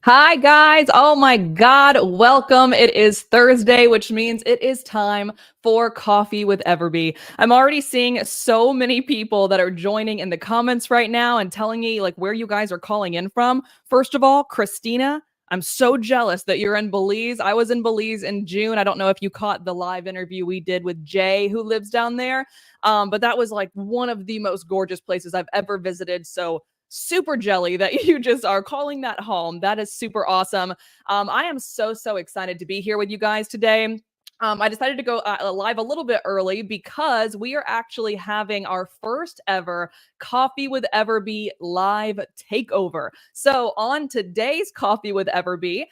Hi, guys. Oh my God. Welcome. It is Thursday, which means it is time for Coffee with Everbee. I'm already seeing so many people that are joining in the comments right now and telling me like where you guys are calling in from. First of all, Christina, I'm so jealous that you're in Belize. I was in Belize in June. I don't know if you caught the live interview we did with Jay, who lives down there. But that was like one of the most gorgeous places I've ever visited. So super jelly that you just are calling that home. That is super awesome. I am so excited to be here with you guys today. I decided to go live a little bit early because we are actually having our first ever Coffee with Everbee live takeover. So on today's Coffee with Everbee,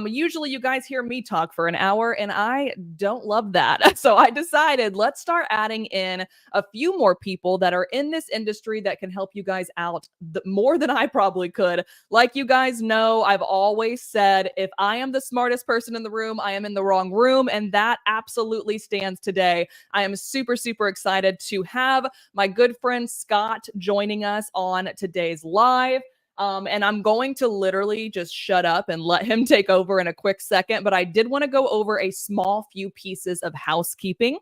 usually you guys hear me talk for an hour and I don't love that. So I decided let's start adding in a few more people that are in this industry that can help you guys out more than I probably could. Like you guys know, I've always said if I am the smartest person in the room, I am in the wrong room. And that absolutely stands today. I am super excited to have my good friend Scott joining us on today's live. And I'm going to literally just shut up and let him take over in a quick second. But I did want to go over a small few pieces of housekeeping.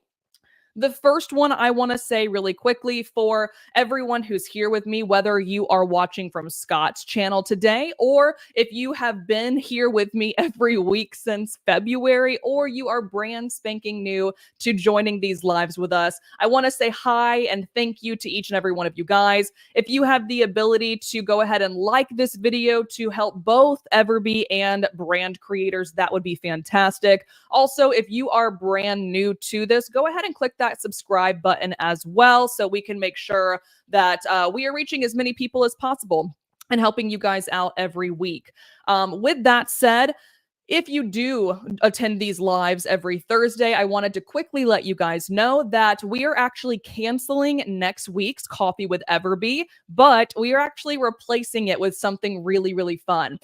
The first one I want to say really quickly for everyone who's here with me, whether you are watching from Scott's channel today, or if you have been here with me every week since February, or you are brand spanking new to joining these lives with us, I want to say hi and thank you to each and every one of you guys. If you have the ability to go ahead and like this video to help both Everbee and brand creators, that would be fantastic. Also, if you are brand new to this, go ahead and click that subscribe button as well so we can make sure that we are reaching as many people as possible and helping you guys out every week. With that said, if you do attend these lives every Thursday, I wanted to quickly let you guys know that we are actually canceling next week's Coffee with Everbee, but we are actually replacing it with something really fun.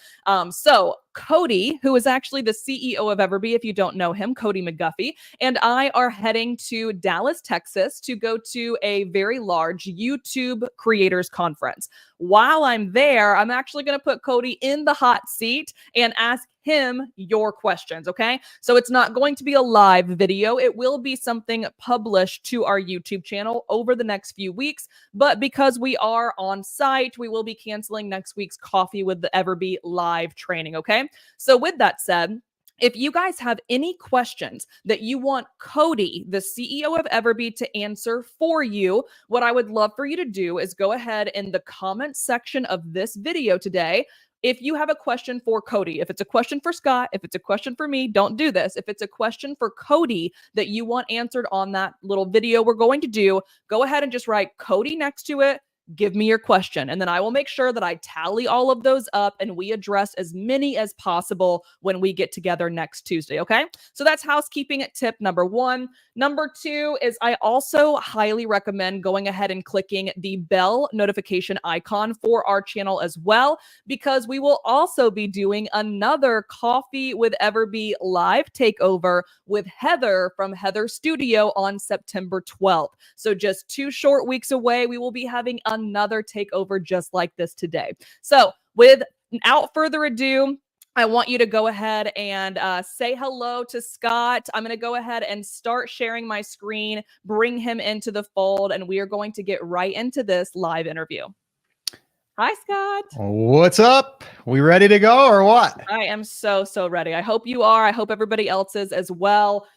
So Cody, who is actually the CEO of Everbee, if you don't know him, Cody McGuffey, and I are heading to Dallas, Texas to go to a very large YouTube creators conference. While I'm there, I'm actually going to put Cody in the hot seat and ask him your questions, okay? So it's not going to be a live video. It will be something published to our YouTube channel over the next few weeks. But because we are on site, we will be canceling next week's Coffee with the Everbee live training, okay? So with that said, if you guys have any questions that you want Cody, the CEO of Everbee, to answer for you, what I would love for you to do is go ahead in the comment section of this video today. If you have a question for Cody, if it's a question for Scott, if it's a question for me, don't do this. If it's a question for Cody that you want answered on that little video we're going to do, go ahead and just write Cody next to it. Give me your question. And then I will make sure that I tally all of those up and we address as many as possible when we get together next Tuesday. Okay. So that's housekeeping tip number one. Number two is I also highly recommend going ahead and clicking the bell notification icon for our channel as well, because we will also be doing another Coffee with Everbee live takeover with Heather from Heather Studio on September 12th. So just 2 short weeks away, we will be having another takeover just like this today. So without further ado, I want you to go ahead and say hello to Scott. I'm going to go ahead and start sharing my screen, bring him into the fold, and we are going to get right into this live interview. Hi, Scott. What's up? We ready to go or what? I am so ready. I hope you are. I hope everybody else is as well.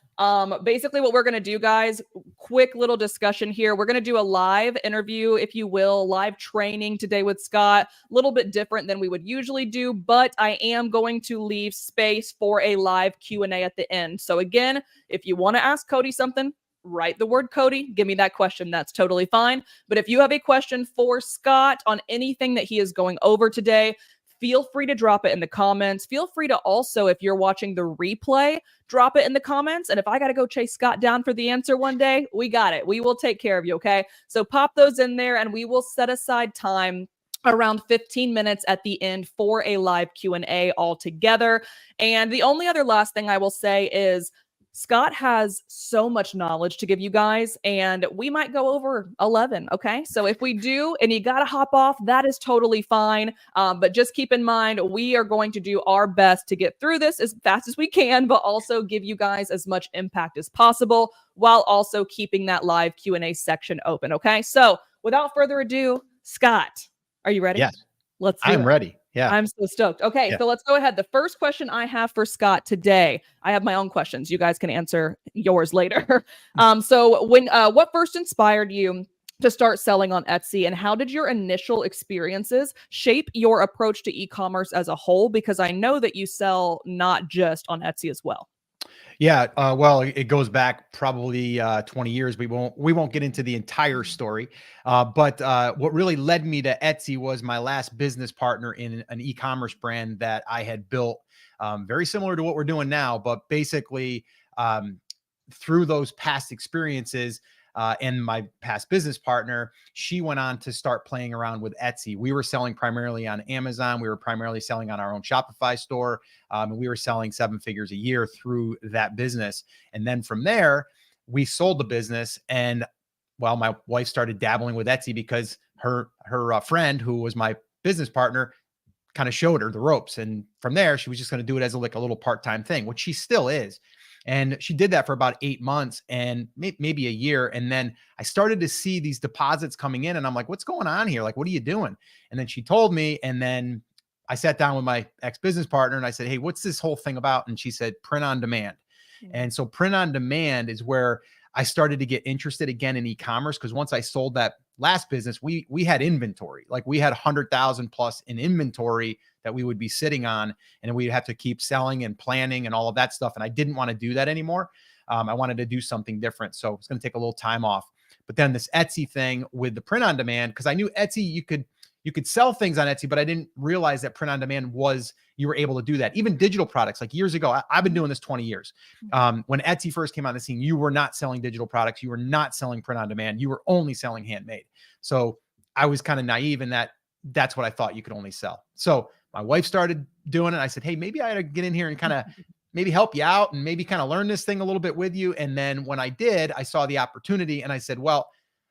Basically what we're going to do, guys, quick little discussion here. We're going to do a live interview, if you will, live training today with Scott, a little bit different than we would usually do, but I am going to leave space for a live Q&A at the end. So again, if you want to ask Cody something, write the word Cody, give me that question. That's totally fine. But if you have a question for Scott on anything that he is going over today, feel free to drop it in the comments. Feel free to also, if you're watching the replay, drop it in the comments. And if I got to go chase Scott down for the answer one day, we got it. We will take care of you, okay? So pop those in there and we will set aside time around 15 minutes at the end for a live Q&A all together. And the only other last thing I will say is Scott has so much knowledge to give you guys, and we might go over 11. Okay. So if we do and you got to hop off, that is totally fine. But just keep in mind, we are going to do our best to get through this as fast as we can, but also give you guys as much impact as possible while also keeping that live Q&A section open. Okay. So without further ado, Scott, are you ready? Yes, Let's do I'm it. ready. Yeah. I'm so stoked. Okay, Yeah. so let's go ahead. The first question I have for Scott today, I have my own questions. You guys can answer yours later. So what first inspired you to start selling on Etsy, and how did your initial experiences shape your approach to e-commerce as a whole? Because I know that you sell not just on Etsy as well. Yeah, well, it goes back probably 20 years. We won't get into the entire story, but what really led me to Etsy was my last business partner in an e-commerce brand that I had built, very similar to what we're doing now, but basically through those past experiences. And my past business partner, she went on to start playing around with Etsy. We were selling primarily on Amazon. We were primarily selling on our own Shopify store. And we were selling 7 figures a year through that business. And then from there, we sold the business. And well, my wife started dabbling with Etsy because her friend, who was my business partner, kind of showed her the ropes. And from there, she was just going to do it as like a little part-time thing, which she still is. And she did that for about 8 months and maybe a year. And then I started to see these deposits coming in and I'm like, what's going on here? Like, what are you doing? And then she told me, and then I sat down with my ex-business partner and I said, hey, what's this whole thing about? And she said, print on demand. And so print on demand is where I started to get interested again in e-commerce. Because once I sold that last business, we had inventory. Like we had 100,000 plus in inventory that we would be sitting on, and we'd have to keep selling and planning and all of that stuff. And I didn't want to do that anymore. I wanted to do something different. So it's going to take a little time off. But then this Etsy thing with the print on demand, because I knew Etsy, you could sell things on Etsy, but I didn't realize that print on demand you were able to do that. Even digital products, like years ago, I've been doing this 20 years. When Etsy first came on the scene, you were not selling digital products. You were not selling print on demand. You were only selling handmade. So I was kind of naive in that's what I thought you could only sell. So my wife started doing it. I said, hey, maybe I ought to get in here and kind of maybe help you out and maybe kind of learn this thing a little bit with you. And then when I did, I saw the opportunity and I said, well,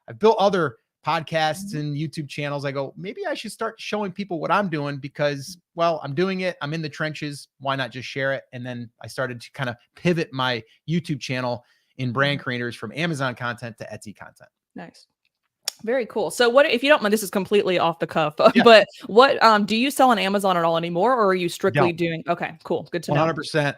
I've built other podcasts and YouTube channels. I go, maybe I should start showing people what I'm doing because, well, I'm doing it. I'm in the trenches. Why not just share it? And then I started to kind of pivot my YouTube channel in brand creators from Amazon content to Etsy content. Nice. Very cool. So what, if you don't mind, this is completely off the cuff, Yeah. but what, do you sell on Amazon at all anymore, or are you strictly doing, okay, cool. Good to know. 100%.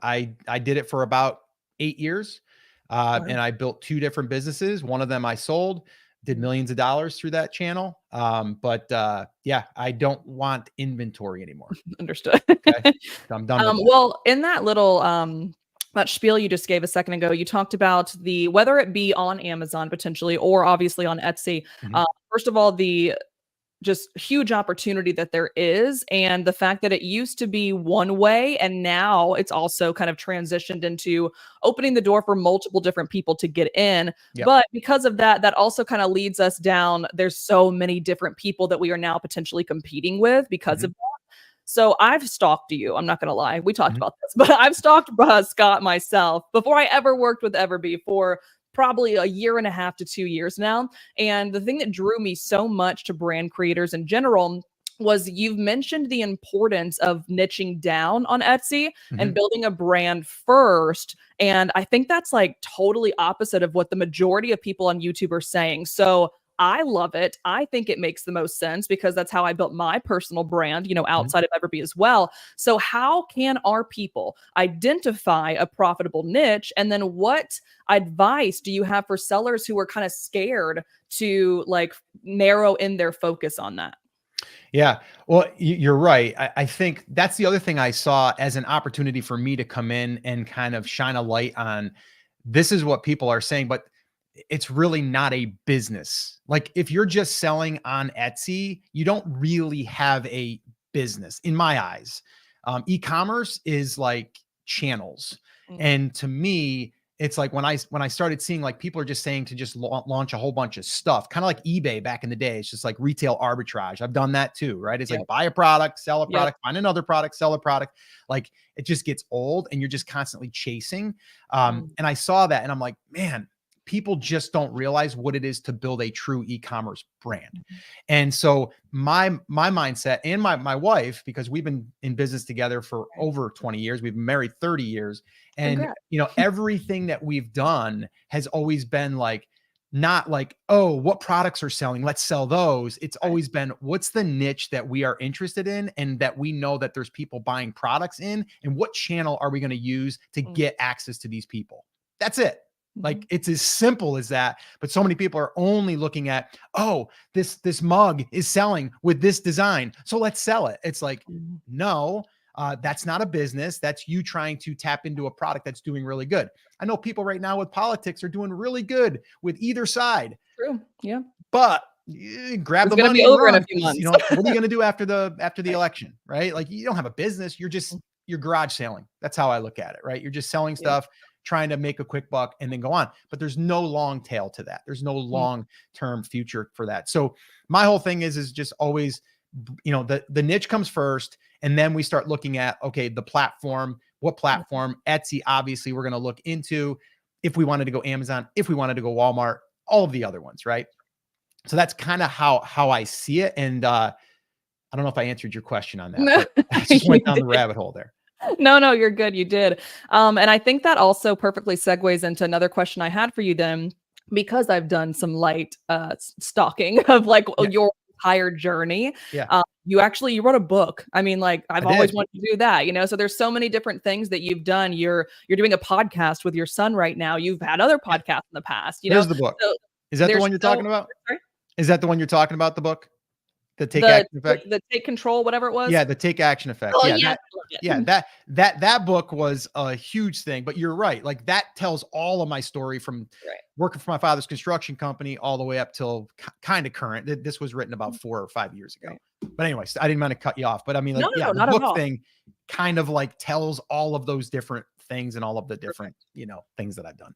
I did it for about 8 years. And I built 2 different businesses. One of them I sold, did millions of dollars through that channel. Yeah, I don't want inventory anymore. Understood. Okay. I'm done with that. Well, in that little, that spiel you just gave a second ago, you talked about whether it be on Amazon potentially, or obviously on Etsy. First of all, the just huge opportunity that there is, and the fact that it used to be one way and now it's also kind of transitioned into opening the door for multiple different people to get in. Yep. But because of that, that also kind of leads us down. There's so many different people that we are now potentially competing with because of that. So I've stalked you. I'm not going to lie. We talked about this, but I've stalked Scott myself before I ever worked with Everbee for probably a year and a half to 2 years now. And the thing that drew me so much to brand creators in general was you've mentioned the importance of niching down on Etsy and building a brand first. And I think that's like totally opposite of what the majority of people on YouTube are saying. So I love it. I think it makes the most sense because that's how I built my personal brand, outside of Everbee as well. So how can our people identify a profitable niche? And then what advice do you have for sellers who are kind of scared to like narrow in their focus on that? Yeah, well, you're right. I think that's the other thing I saw as an opportunity for me to come in and kind of shine a light on. This is what people are saying, but it's really not a business. Like if you're just selling on Etsy, you don't really have a business in my eyes. E-commerce is like channels. And to me, it's like when I started seeing like people are just saying to just launch a whole bunch of stuff, kind of like eBay back in the day. It's just like retail arbitrage. I've done that too, right? It's Yep. like buy a product, sell a Yep. product, find another product, sell a product. Like it just gets old and you're just constantly chasing. And I saw that and I'm like, man, people just don't realize what it is to build a true e-commerce brand. Mhm. And so my mindset and my wife, because we've been in business together for Right. over 20 years, we've been married 30 years. And, Congrats. everything that we've done has always been like, not like, oh, what products are selling? Let's sell those. It's Right. always been, what's the niche that we are interested in and that we know that there's people buying products in, and what channel are we going to use to get access to these people? That's it. Like it's as simple as that. But so many people are only looking at, oh, this mug is selling with this design, so let's sell it. It's like, no, that's not a business. That's you trying to tap into a product that's doing really good. I know people right now with politics are doing really good with either side, True. Yeah. but grab It's the gonna be money and over in a run. few 'Cause, months. what are you going to do after the Right. election, right? Like you don't have a business. You're garage selling. That's how I look at it, right? You're just selling Yep. stuff, trying to make a quick buck and then go on. But there's no long tail to that. There's no long-term future for that. So my whole thing is just always, the niche comes first. And then we start looking at, okay, the platform, what platform? Etsy, obviously, we're going to look into if we wanted to go Amazon, if we wanted to go Walmart, all of the other ones, right? So that's kind of how I see it. And I don't know if I answered your question on that, No, but I just you went down the did. rabbit hole there. No, you're good. You did. And I think that also perfectly segues into another question I had for you then, because I've done some light stalking of like Yeah. your entire journey. Yeah. You wrote a book. I mean, like I've I always did. wanted to do that, so there's so many different things that you've done. You're doing a podcast with your son right now. You've had other Yeah. podcasts in the past, There's the book. So Is that the there's one you're talking about? sorry? Is that the one you're talking about, the book? The Take The Action Effect? the take control, whatever it was. Yeah, the Take Action Effect. Oh Yeah, yes, that I loved yeah, it. that book was a huge thing, but you're right. Like that tells all of my story from Right. working for my father's construction company all the way up till kind of current. This was written about 4 or 5 years ago. Right. But anyways, I didn't want to cut you off, but I mean, like, No, yeah, no, the not at book all. thing kind of like tells all of those different things and all of the different, things that I've done.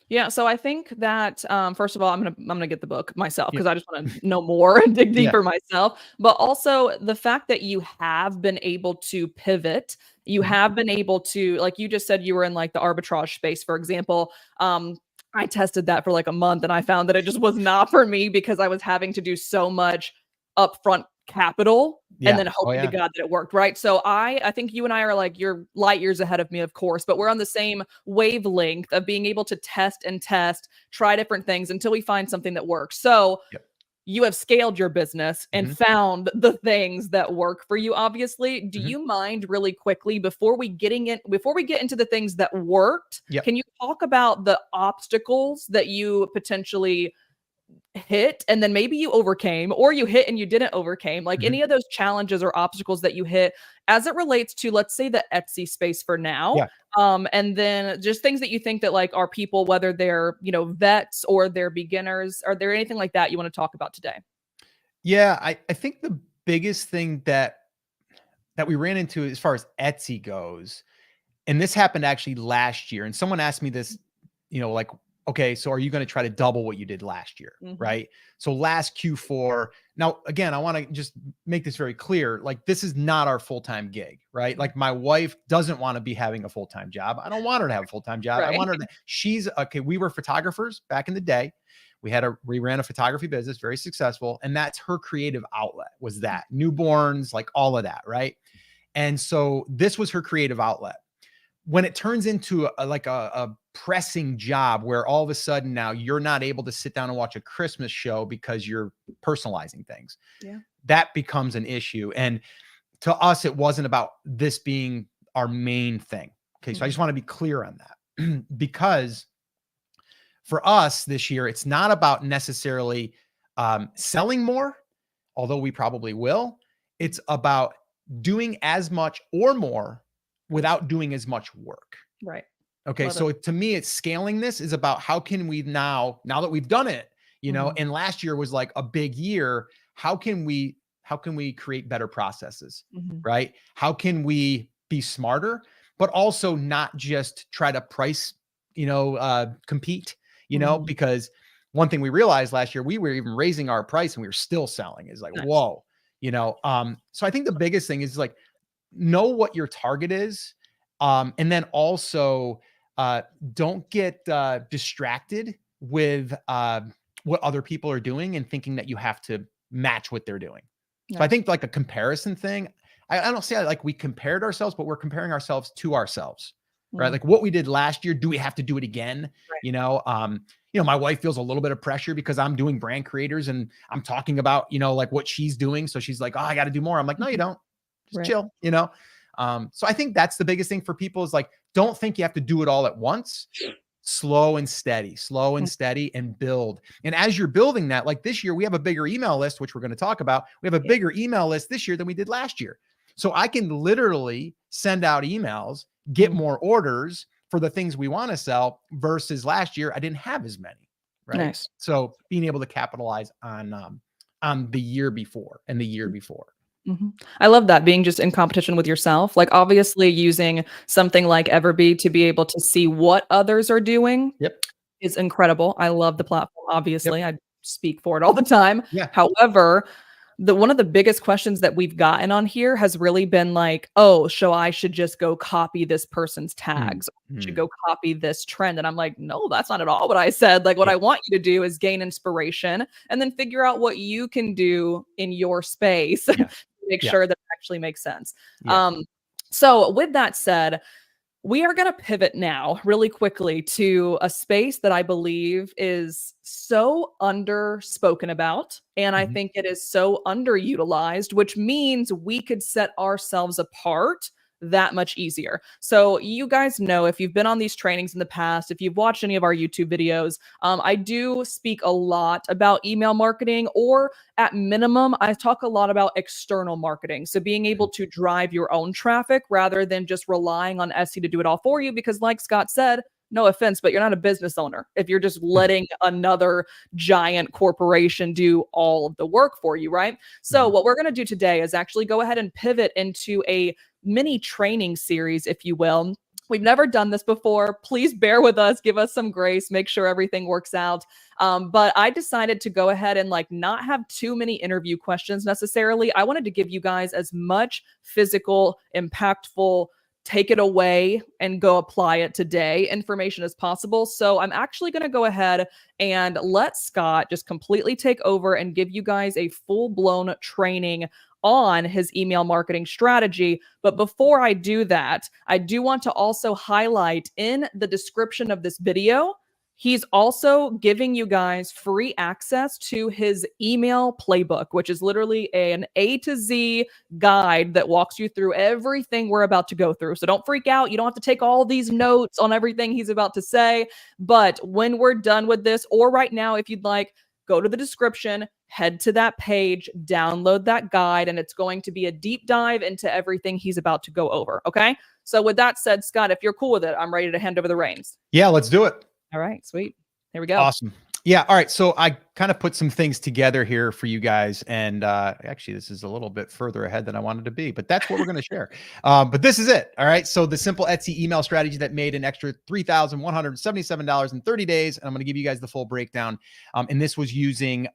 Yeah, so I think that first of all, I'm gonna get the book myself Yeah. because I just want to know more and dig Yeah. deeper myself. But also the fact that you have been able to pivot, you Mhm. have been able to, like you just said, you were in like the arbitrage space, for example. I tested that for like a month and I found that it just was not for me because I was having to do so much upfront capital and Yeah. then Oh hoping to yeah. God that it worked, right? So I think you and I are like you're light years ahead of me, of course, but we're on the same wavelength of being able to test and test, try different things until we find something that works. So Yep. you have scaled your business and Mhm. found the things that work for you, obviously. Do Mhm. you mind really quickly before we get into the things that worked, Yep. can you talk about the obstacles that you potentially hit and then maybe you overcame, or you hit and you didn't overcame, like Mhm. any of those challenges or obstacles that you hit as it relates to, let's say, the Etsy space for now, Yeah. and then just things that you think that like are people, whether they're vets or they're beginners, are there anything like that you want to talk about today? Yeah, I think the biggest thing that we ran into as far as Etsy goes, and this happened actually last year, and someone asked me this, like, okay, so are you going to try to double what you did last year? Mhm. Right. So last Q4. Now, again, I want to just make this very clear. Like, this is not our full-time gig, right? Like, my wife doesn't want to be having a full-time job. I don't want her to have a full-time job. I Right. want her to, she's okay. We were photographers back in the day. We ran a photography business, very successful. And that's her creative outlet, was that newborns, like all of that. Right. And so this was her creative outlet. When it turns into a pressing job where all of a sudden now you're not able to sit down and watch a Christmas show because you're personalizing things, Yeah. that becomes an issue. And to us, it wasn't about this being our main thing. Okay. So I just want to be clear on that because for us this year, it's not about necessarily selling more, although we probably will. It's about doing as much or more without doing as much work. Right. Okay. Love it. So to me, it's scaling. This is about how can we now that we've done it, Mhm. and last year was like a big year. How can we create better processes? Mhm. Right? How can we be smarter, but also not just try to price compete, Mhm. because one thing we realized last year, we were even raising our price and we were still selling. Is like, Nice. whoa, so I think the biggest thing is like, know what your target is. And then also, uh, don't get distracted with what other people are doing and thinking that you have to match what they're doing. So I Nice. think like a comparison thing, I don't say like we compared ourselves, but we're comparing ourselves to ourselves, right? Mm. Like what we did last year, do we have to do it again? Right. My wife feels a little bit of pressure because I'm doing brand creators and I'm talking about, like what she's doing. So she's like, oh, I got to do more. I'm like, no, you Mhm. don't. Just Right. chill. So I think that's the biggest thing for people is like, don't think you have to do it all at once. Slow and Mm. steady and build. And as you're building that, like this year, we have a bigger email list, which we're going to talk about. We have a Yeah. bigger email list this year than we did last year. So I can literally send out emails, get Mm. more orders for the things we want to sell versus last year, I didn't have as many. Right. Nice. So being able to capitalize on the year before and the year before. Mhm. I love that, being just in competition with yourself. Like, obviously, using something like Everbee to be able to see what others are doing Yep. is incredible. I love the platform, Yep. obviously. I speak for it all the time. Yeah. However, one of the biggest questions that we've gotten on here has really been like, "Oh, so I should just go copy this person's Mm, tags. I should mm, go copy this trend." And I'm like, "No, that's not at all what I said. Like, what yeah. I want you to do is gain inspiration and then figure out what you can do in your space to Yeah. make Yeah. sure that it actually makes sense." Yeah. Um, so with that said, we are going to pivot now really quickly to a space that I believe is so underspoken about. And I Mhm. think it is so underutilized, which means we could set ourselves apart that much easier. So, you guys know, if you've been on these trainings in the past, if you've watched any of our YouTube videos, I do speak a lot about email marketing, or at minimum, I talk a lot about external marketing. So being able Mhm. to drive your own traffic rather than just relying on Etsy to do it all for you. Because, like Scott said, no offense, but you're not a business owner if you're just letting another giant corporation do all of the work for you, right? So, Mhm. what we're going to do today is actually go ahead and pivot into a mini training series, if you will. We've never done this before. Please bear with us, give us some grace, make sure everything works out. But I decided to go ahead and like not have too many interview questions necessarily. I wanted to give you guys as much physical, impactful, take it away and go apply it today information as possible. So I'm actually going to go ahead and let Scott just completely take over and give you guys a full blown training on his email marketing strategy. But before I do that, I do want to also highlight in the description of this video, he's also giving you guys free access to his email playbook, which is literally an A to Z guide that walks you through everything we're about to go through. So don't freak out. You don't have to take all these notes on everything he's about to say. But when we're done with this, or right now, if you'd like, go to the description, head to that page, download that guide, and it's going to be a deep dive into everything he's about to go over. Okay. So, with that said, Scott, if you're cool with it, I'm ready to hand over the reins. Yeah, let's do it. All right, sweet. Here we go. Awesome. Yeah. All right. So I kind of put some things together here for you guys. And actually, this is a little bit further ahead than I wanted to be, but that's what we're going to share. But this is it. All right. So the simple Etsy email strategy that made an extra $3,177 in 30 days. And I'm going to give you guys the full breakdown. And this was using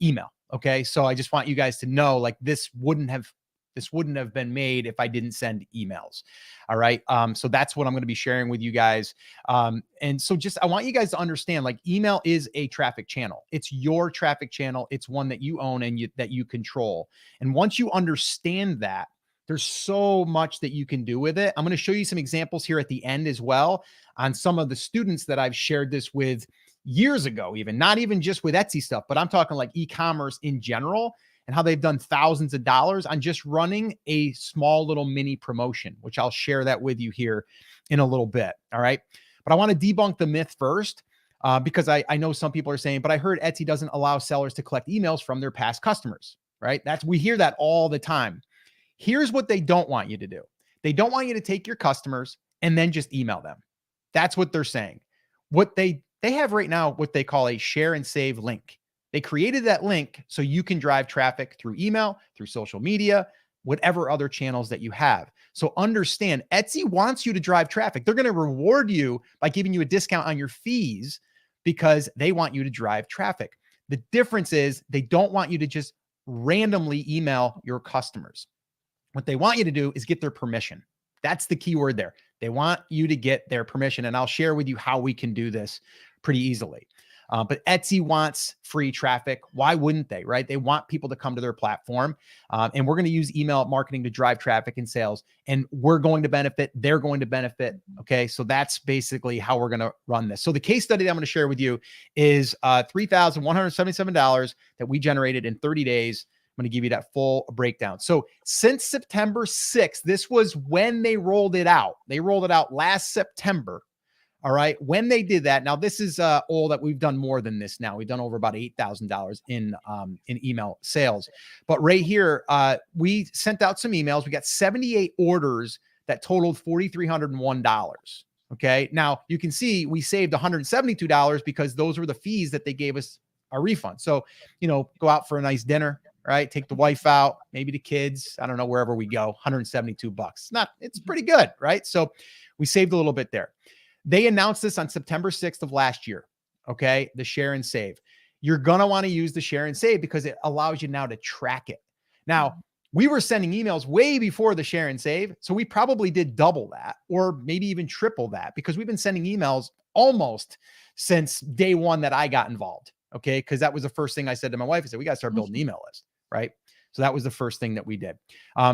email. Okay. So I just want you guys to know, like, this wouldn't have been made if I didn't send emails. All right. So that's what I'm going to be sharing with you guys. And so just, I want you guys to understand, like, email is a traffic channel. It's your traffic channel. It's one that you own and that you control. And once you understand that, there's so much that you can do with it. I'm going to show you some examples here at the end as well on some of the students that I've shared this with years ago, even not even just with Etsy stuff, but I'm talking like e-commerce in general, and how they've done thousands of dollars on just running a small little mini promotion, which I'll share that with you here in a little bit. All right. But I want to debunk the myth first, because I know some people are saying, but I heard Etsy doesn't allow sellers to collect emails from their past customers, right? We hear that all the time. Here's what they don't want you to do. They don't want you to take your customers and then just email them. That's what they're saying. What they have right now, what they call a share and save link. They created that link so you can drive traffic through email, through social media, whatever other channels that you have. So understand, Etsy wants you to drive traffic. They're going to reward you by giving you a discount on your fees because they want you to drive traffic. The difference is they don't want you to just randomly email your customers. What they want you to do is get their permission. That's the key word there. They want you to get their permission. And I'll share with you how we can do this pretty easily. But Etsy wants free traffic. Why wouldn't they, right? They want people to come to their platform. And we're going to use email marketing to drive traffic and sales. And we're going to benefit. They're going to benefit. Okay. So that's basically how we're going to run this. So the case study that I'm going to share with you is $3,177 that we generated in 30 days. I'm going to give you that full breakdown. So since September 6th, this was when they rolled it out. They rolled it out last September. All right. When they did that, now this is all that we've done more than this. Now we've done over about $8,000 in email sales. But right here, we sent out some emails. We got 78 orders that totaled $4,301. Okay. Now you can see we saved $172 because those were the fees that they gave us a refund. So, go out for a nice dinner, right? Take the wife out, maybe the kids. I don't know, wherever we go, $172. It's pretty good, right? So we saved a little bit there. They announced this on September 6th of last year. Okay. The share and save. You're going to want to use the share and save because it allows you now to track it. Now, we were sending emails way before the share and save. So we probably did double that or maybe even triple that because we've been sending emails almost since day one that I got involved. Okay. Because that was the first thing I said to my wife. I said, we got to start building an email list. Right. So that was the first thing that we did.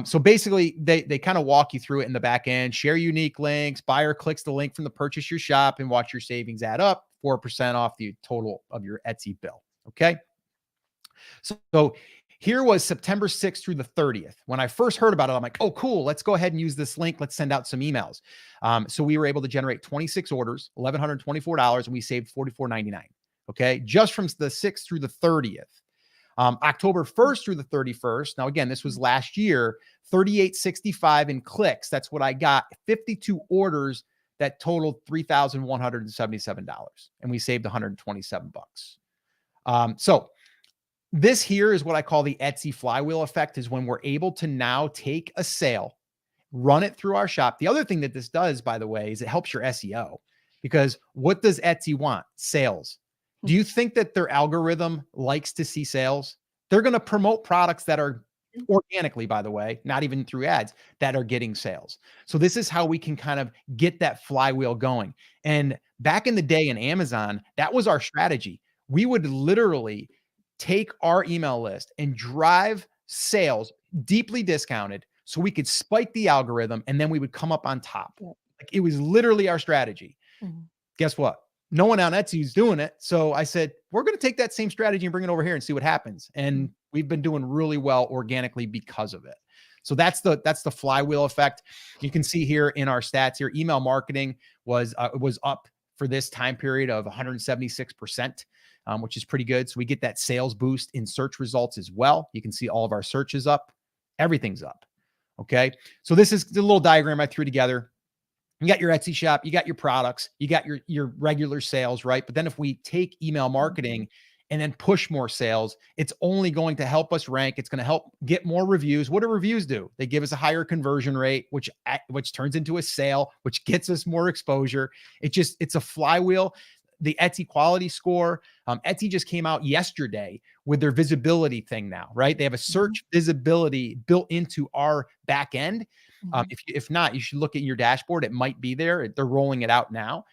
So basically they kind of walk you through it in the back end, share unique links, buyer clicks the link from the purchase your shop and watch your savings add up 4% off the total of your Etsy bill. Okay. So here was September 6th through the 30th. When I first heard about it, I'm like, oh, cool. Let's go ahead and use this link. Let's send out some emails. So we were able to generate 26 orders, $1,124, and we saved $44.99. Okay. Just from the 6th through the 30th. October 1st through the 31st. Now, again, this was last year, 3865 in clicks. That's what I got. 52 orders that totaled $3,177. And we saved $127. So this here is what I call the Etsy flywheel effect, is when we're able to now take a sale, run it through our shop. The other thing that this does, by the way, is it helps your SEO, because what does Etsy want? Sales. Do you think that their algorithm likes to see sales? They're going to promote products that are organically, by the way, not even through ads, that are getting sales. So this is how we can kind of get that flywheel going. And back in the day in Amazon, that was our strategy. We would literally take our email list and drive sales deeply discounted so we could spike the algorithm, and then we would come up on top. Like, it was literally our strategy. Guess what? No one on Etsy is doing it. So I said, we're going to take that same strategy and bring it over here and see what happens. And we've been doing really well organically because of it. So that's the flywheel effect. You can see here in our stats here, email marketing was up for this time period of 176%, which is pretty good. So we get that sales boost in search results as well. You can see all of our searches up. Everything's up. Okay. So this is the little diagram I threw together. You got your Etsy shop, you got your products, you got your regular sales, right? But then if we take email marketing and then push more sales, it's only going to help us rank. It's going to help get more reviews. What do reviews do? They give us a higher conversion rate, which turns into a sale, which gets us more exposure. It's a flywheel. The Etsy quality score, Etsy just came out yesterday with their visibility thing now, right? They have a search visibility built into our back end. If not, you should look at your dashboard. It might be there. They're rolling it out now.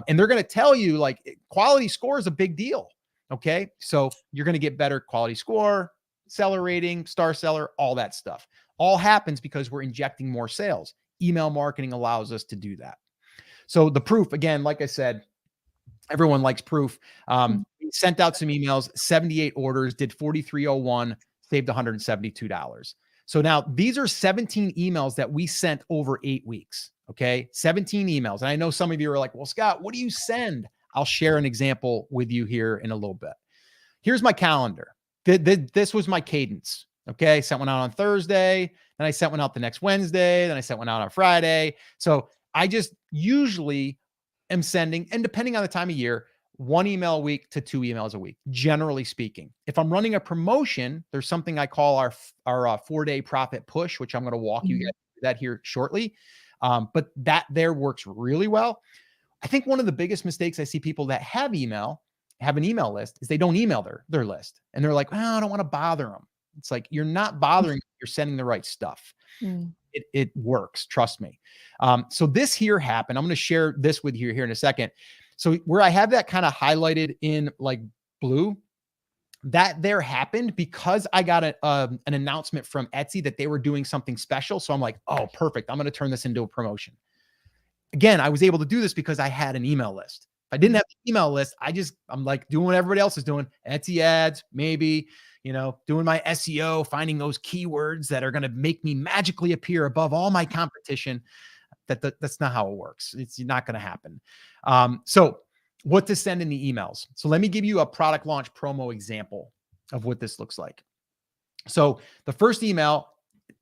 And they're going to tell you, like, quality score is a big deal. Okay. So you're going to get better quality score, seller rating, star seller, all that stuff. All happens because we're injecting more sales. Email marketing allows us to do that. So the proof, again, like I said, everyone likes proof. We sent out some emails, 78 orders, did 4,301, saved $172. So now these are 17 emails that we sent over 8 weeks. Okay. 17 emails. And I know some of you are like, well, Scott, what do you send? I'll share an example with you here in a little bit. Here's my calendar. This was my cadence. Okay. I sent one out on Thursday. Then I sent one out the next Wednesday. Then I sent one out on Friday. So I just usually am sending, and depending on the time of year, 1 email a week to 2 emails a week, generally speaking. If I'm running a promotion, there's something I call our 4-day profit push, which I'm going to walk you guys through that here shortly. But that there works really well. I think one of the biggest mistakes I see people that have an email list, is they don't email their list. And they're like, oh, I don't want to bother them. It's like, you're not bothering, you're sending the right stuff. It works. Trust me. So this here happened. I'm going to share this with you here in a second. So where I have that kind of highlighted in like blue, that there happened because I got an announcement from Etsy that they were doing something special. So I'm like, oh, perfect. I'm going to turn this into a promotion. Again, I was able to do this because I had an email list. If I didn't have an email list, I'm like doing what everybody else is doing. Etsy ads, maybe, doing my SEO, finding those keywords that are going to make me magically appear above all my competition. That's not how it works. It's not going to happen. So what to send in the emails. So let me give you a product launch promo example of what this looks like. So the first email,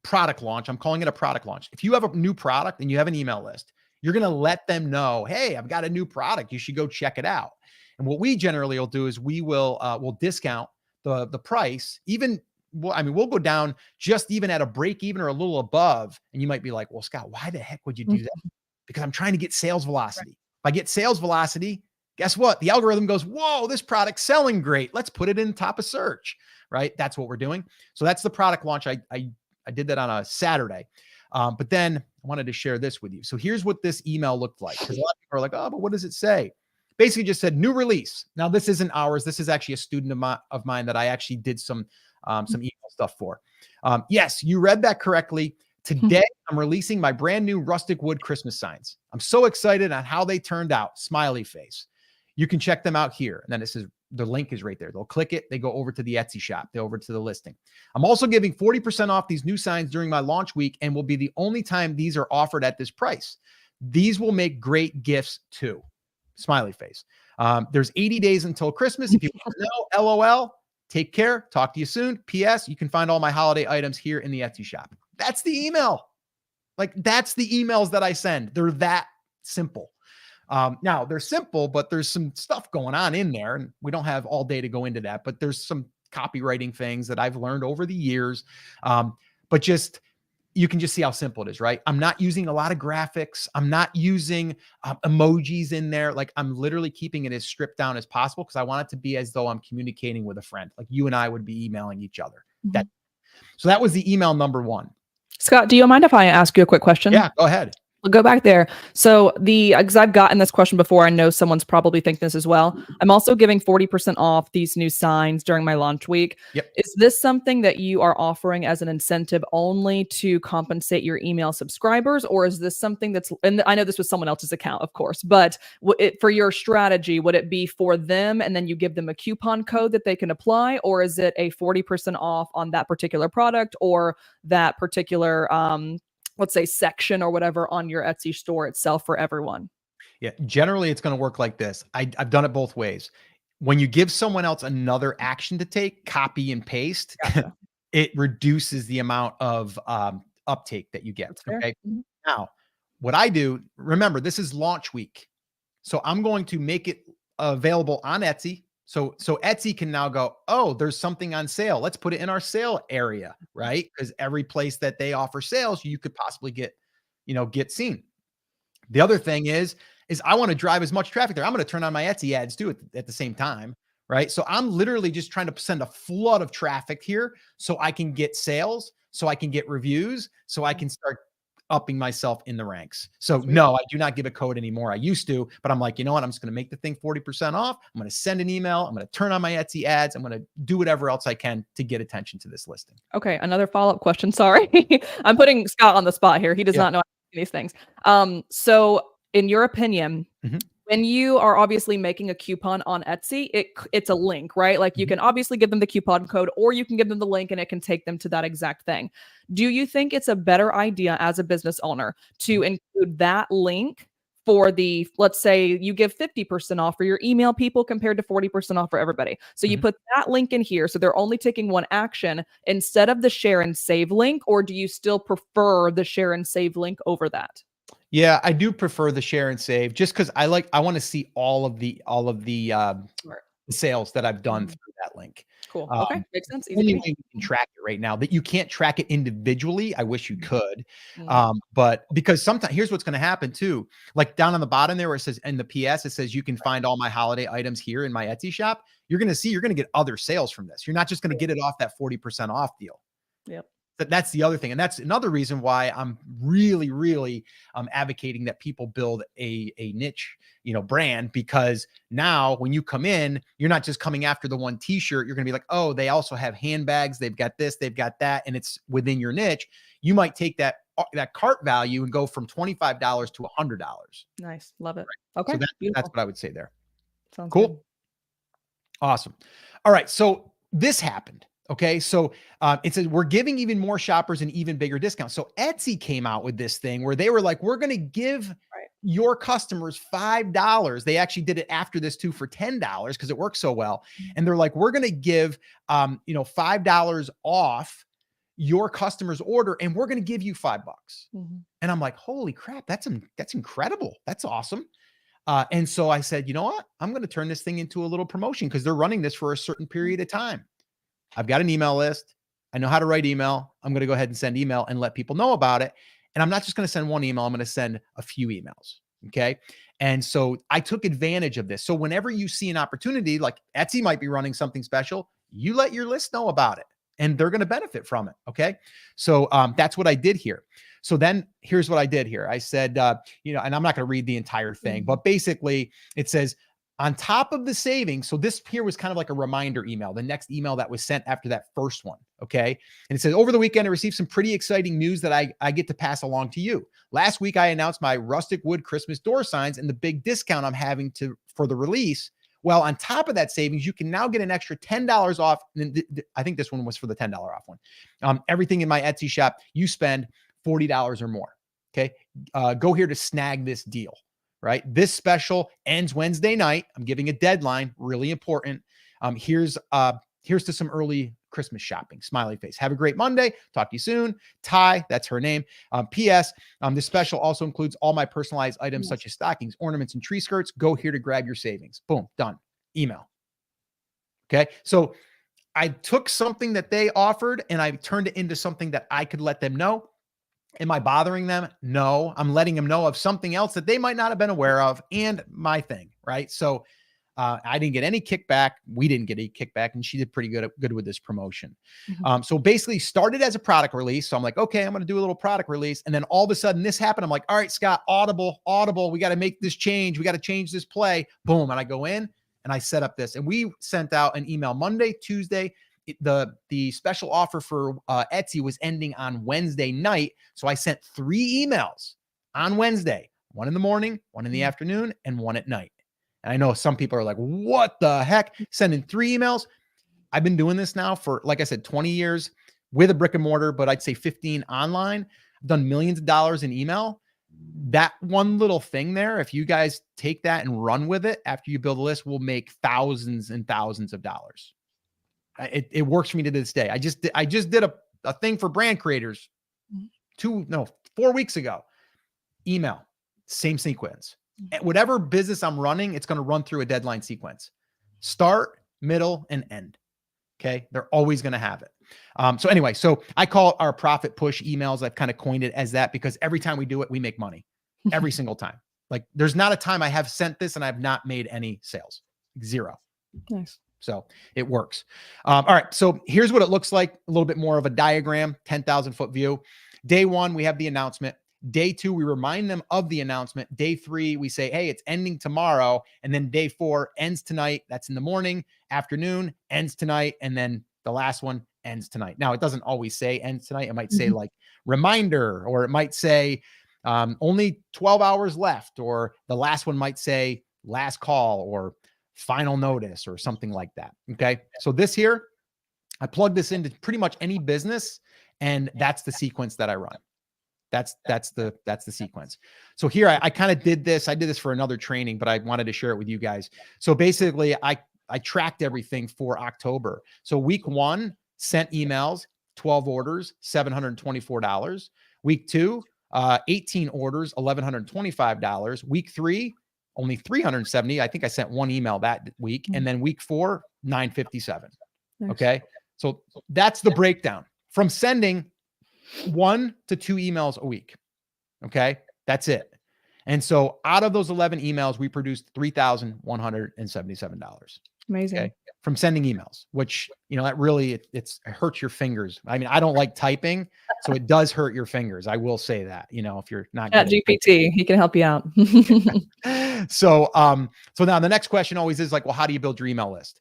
product launch, I'm calling it a product launch. If you have a new product and you have an email list, you're going to let them know, hey, I've got a new product. You should go check it out. And what we generally will do is we'll discount the price. We'll go down just even at a break even or a little above. And you might be like, well, Scott, why the heck would you do that? Because I'm trying to get sales velocity. If I get sales velocity, guess what? The algorithm goes, whoa, this product's selling great. Let's put it in top of search, right? That's what we're doing. So that's the product launch. I did that on a Saturday. But then I wanted to share this with you. So here's what this email looked like. Because a lot of people are like, oh, but what does it say? Basically just said new release. Now this isn't ours. This is actually a student of mine that I actually did some email stuff for. Yes, you read that correctly. Today, I'm releasing my brand new rustic wood Christmas signs. I'm so excited on how they turned out. Smiley face. You can check them out here. And then the link is right there. They'll click it. They go over to the Etsy shop. They over to the listing. I'm also giving 40% off these new signs during my launch week and will be the only time these are offered at this price. These will make great gifts too. Smiley face. There's 80 days until Christmas. If you want to know, LOL, take care. Talk to you soon. PS, you can find all my holiday items here in the Etsy shop. That's the email. Like that's the emails that I send. They're that simple. Now they're simple, but there's some stuff going on in there and we don't have all day to go into that, but there's some copywriting things that I've learned over the years. But you can just see how simple it is, right? I'm not using a lot of graphics. I'm not using emojis in there. Like I'm literally keeping it as stripped down as possible because I want it to be as though I'm communicating with a friend. Like you and I would be emailing each other. So that was the email number one. Scott, do you mind if I ask you a quick question? Yeah, go ahead. We'll go back there. So because I've gotten this question before, I know someone's probably thinking this as well. I'm also giving 40% off these new signs during my launch week. Yep. Is this something that you are offering as an incentive only to compensate your email subscribers? Or is this something and I know this was someone else's account, of course, but for your strategy, would it be for them and then you give them a coupon code that they can apply? Or is it a 40% off on that particular product or that particular, let's say section or whatever on your Etsy store itself for everyone? Yeah. Generally it's going to work like this. I've done it both ways. When you give someone else another action to take, copy and paste, Gotcha. it reduces the amount of uptake that you get. Okay. Now what I do, remember this is launch week. So I'm going to make it available on Etsy. So Etsy can now go, oh, there's something on sale. Let's put it in our sale area, right? Because every place that they offer sales, you could possibly get seen. The other thing is I want to drive as much traffic there. I'm going to turn on my Etsy ads too at the same time, right? So I'm literally just trying to send a flood of traffic here so I can get sales, so I can get reviews, so I can start upping myself in the ranks. So no, I do not give a code anymore. I used to, but I'm like, you know what? I'm just going to make the thing 40% off. I'm going to send an email. I'm going to turn on my Etsy ads. I'm going to do whatever else I can to get attention to this listing. Okay. Another follow-up question. Sorry. I'm putting Scott on the spot here. He does not know these things. So in your opinion, when you are obviously making a coupon on Etsy, it's a link, right? Like you can obviously give them the coupon code or you can give them the link and it can take them to that exact thing. Do you think it's a better idea as a business owner to include that link for let's say you give 50% off for your email people compared to 40% off for everybody. So you put that link in here. So they're only taking one action instead of the share and save link, or do you still prefer the share and save link over that? Yeah, I do prefer the share and save just because I want to see all of the Smart. sales that I've done Mhm. through that link. Cool. Okay. Um, Makes it's sense. the Easy to only me. way we can track it right now that you can't track it individually. I wish you Mhm. could. Mm. But because sometimes here's what's going to happen too. Like down on the bottom there where it says in the PS, it says you can find all my holiday items here in my Etsy shop. You're going to get other sales from this. You're not just going to get it off that 40% off deal. Yep. That's the other thing. And that's another reason why I'm really, really advocating that people build a niche, brand, because now when you come in, you're not just coming after the one t-shirt. You're going to be like, oh, they also have handbags. They've got this, they've got that. And it's within your niche. You might take that cart value and go from $25 to $100. Nice. Love it. So Okay. that's Beautiful. what I would say there. Sounds good. Cool. Awesome. All right. So this happened. Okay. So it says we're giving even more shoppers an even bigger discount. So Etsy came out with this thing where they were like, we're going to give Right. your customers $5. They actually did it after this too for $10 because it works so well. And they're like, we're going to give, $5 off your customer's order and we're going to give you $5. Mhm. And I'm like, holy crap. That's incredible. That's awesome. And so I said, you know what? I'm going to turn this thing into a little promotion because they're running this for a certain period of time. I've got an email list. I know how to write email. I'm going to go ahead and send email and let people know about it. And I'm not just going to send one email. I'm going to send a few emails. Okay. And so I took advantage of this. So whenever you see an opportunity, like Etsy might be running something special, you let your list know about it and they're going to benefit from it. Okay. So that's what I did here. So then here's what I did here. I said, and I'm not going to read the entire thing, but basically it says, on top of the savings, so this here was kind of like a reminder email, the next email that was sent after that first one. Okay. And it says, over the weekend, I received some pretty exciting news that I get to pass along to you. Last week, I announced my rustic wood Christmas door signs and the big discount I'm having for the release. Well, on top of that savings, you can now get an extra $10 off. And I think this one was for the $10 off one. Everything in my Etsy shop, you spend $40 or more. Okay. Go here to snag this deal. Right. This special ends Wednesday night. I'm giving a deadline. Really important. Here's to some early Christmas shopping. Smiley face. Have a great Monday. Talk to you soon. Ty, that's her name. P.S. This special also includes all my personalized items such as stockings, ornaments, and tree skirts. Go here to grab your savings. Boom. Done. Email. Okay. So I took something that they offered and I turned it into something that I could let them know. Am I bothering them? No, I'm letting them know of something else that they might not have been aware of and my thing, right? So I didn't get any kickback. We didn't get any kickback, and she did pretty good with this promotion. So basically started as a product release. So I'm like, okay, I'm going to do a little product release. And then all of a sudden this happened. I'm like, all right, Scott, audible. We got to make this change. We got to change this play. Boom. And I go in and I set up this and we sent out an email Monday, Tuesday. The special offer for Etsy was ending on Wednesday night. So I sent 3 emails on Wednesday, one in the morning, one in the afternoon, and one at night. And I know some people are like, what the heck? Sending 3 emails. I've been doing this now for, like I said, 20 years with a brick and mortar, but I'd say 15 online. I've done millions of dollars in email. That one little thing there, if you guys take that and run with it after you build a list, will make thousands and thousands of dollars. It works for me to this day. I just did a thing for brand creators 4 weeks ago. Email, same sequence. Whatever business I'm running, it's going to run through a deadline sequence. Start, middle, and end. Okay. They're always going to have it. So anyway, so I call our profit push emails. I've kind of coined it as that because every time we do it, we make money every single time. Like there's not a time I have sent this and I've not made any sales. 0. Nice. So it works. All right. So here's what it looks like. A little bit more of a diagram, 10,000 foot view. Day 1, we have the announcement. Day 2, we remind them of the announcement. Day 3, we say, hey, it's ending tomorrow. And then day 4 ends tonight. That's in the morning, afternoon, ends tonight. And then the last one ends tonight. Now, it doesn't always say ends tonight. It might say like reminder, or it might say only 12 hours left, or the last one might say last call or final notice or something like that. Okay. So this here, I plug this into pretty much any business, and that's the sequence that I run. That's the sequence. So here I kind of did this. I did this for another training, but I wanted to share it with you guys. So basically I tracked everything for October. So week 1 sent emails, 12 orders, $724. Week 2, 18 orders, $1,125. Week 3, only 370. I think I sent one email that week. And then week 4, 957. Nice. Okay. So that's the breakdown from sending 1 to 2 emails a week. Okay. That's it. And so out of those 11 emails, we produced $3,177. Amazing. Okay, from sending emails, which, that really, it hurts your fingers. I mean, I don't like typing, so it does hurt your fingers. I will say that, if you're not Chat GPT, he can help you out. So now the next question always is like, well, how do you build your email list?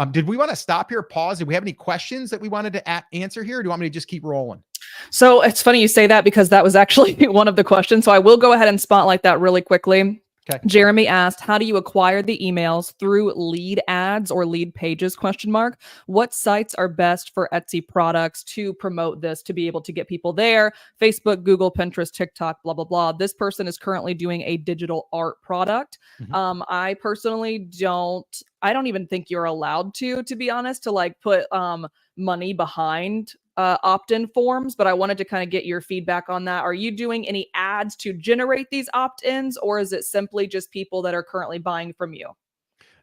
Did we want to stop here, pause? Did we have any questions that we wanted to answer here? Or do you want me to just keep rolling? So it's funny you say that, because that was actually one of the questions. So I will go ahead and spotlight that really quickly. Okay. Jeremy asked, how do you acquire the emails? Through lead ads or lead pages, ? What sites are best for Etsy products to promote this, to be able to get people there? Facebook, Google, Pinterest, TikTok, blah, blah, blah. This person is currently doing a digital art product. I personally I don't even think you're allowed to be honest, to like put money behind opt-in forms, but I wanted to kind of get your feedback on that. Are you doing any ads to generate these opt-ins, or is it simply just people that are currently buying from you?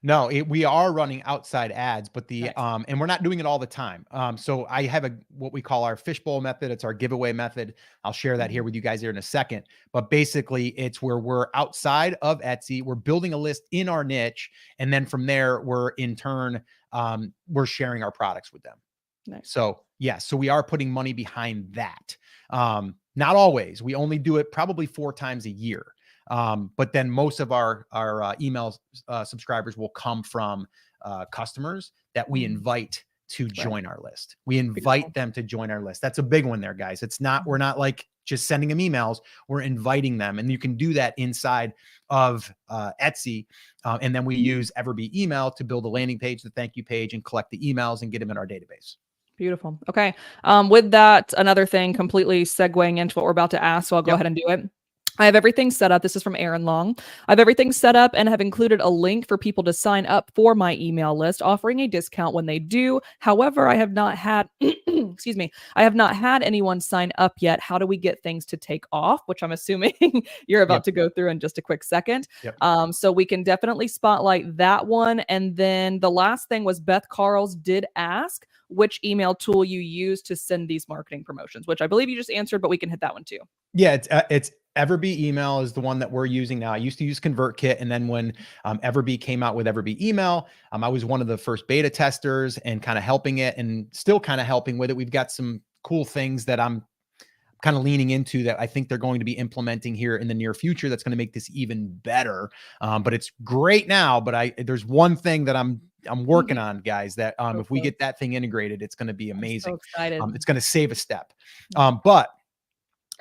No, we are running outside ads, but and we're not doing it all the time. So I have what we call our fishbowl method. It's our giveaway method. I'll share that here with you guys here in a second. But basically, it's where we're outside of Etsy. We're building a list in our niche, and then from there, we're in turn we're sharing our products with them. Nice. So so we are putting money behind that. Not always. We only do it probably 4 times a year. But then most of our email subscribers will come from customers that we invite to join our list. We invite them to join our list. That's a big one there, guys. We're not like just sending them emails. We're inviting them, and you can do that inside of Etsy. And then we use Everbee email to build a landing page, the thank you page, and collect the emails and get them in our database. Beautiful. Okay. With that, another thing, completely segueing into what we're about to ask, so I'll go ahead and do it. I have everything set up. This is from Aaron Long. I have everything set up and have included a link for people to sign up for my email list, offering a discount when they do. However, I have not had, excuse me, I have not had anyone sign up yet. How do we get things to take off? Which I'm assuming you're about to go through in just a quick second. So we can definitely spotlight that one. And then the last thing was Beth Carls did ask which email tool you use to send these marketing promotions, which I believe you just answered, but we can hit that one too. Yeah, it's Everbee email is the one that we're using now. I used to use ConvertKit, and then when Everbee came out with Everbee email, I was one of the first beta testers and kind of helping it, and still kind of helping with it. We've got some cool things that I'm kind of leaning into that I think they're going to be implementing here in the near future that's going to make this even better. But it's great now, but there's one thing that I'm working on, guys, that if we get that thing integrated, it's going to be amazing. I'm so excited. It's going to save a step.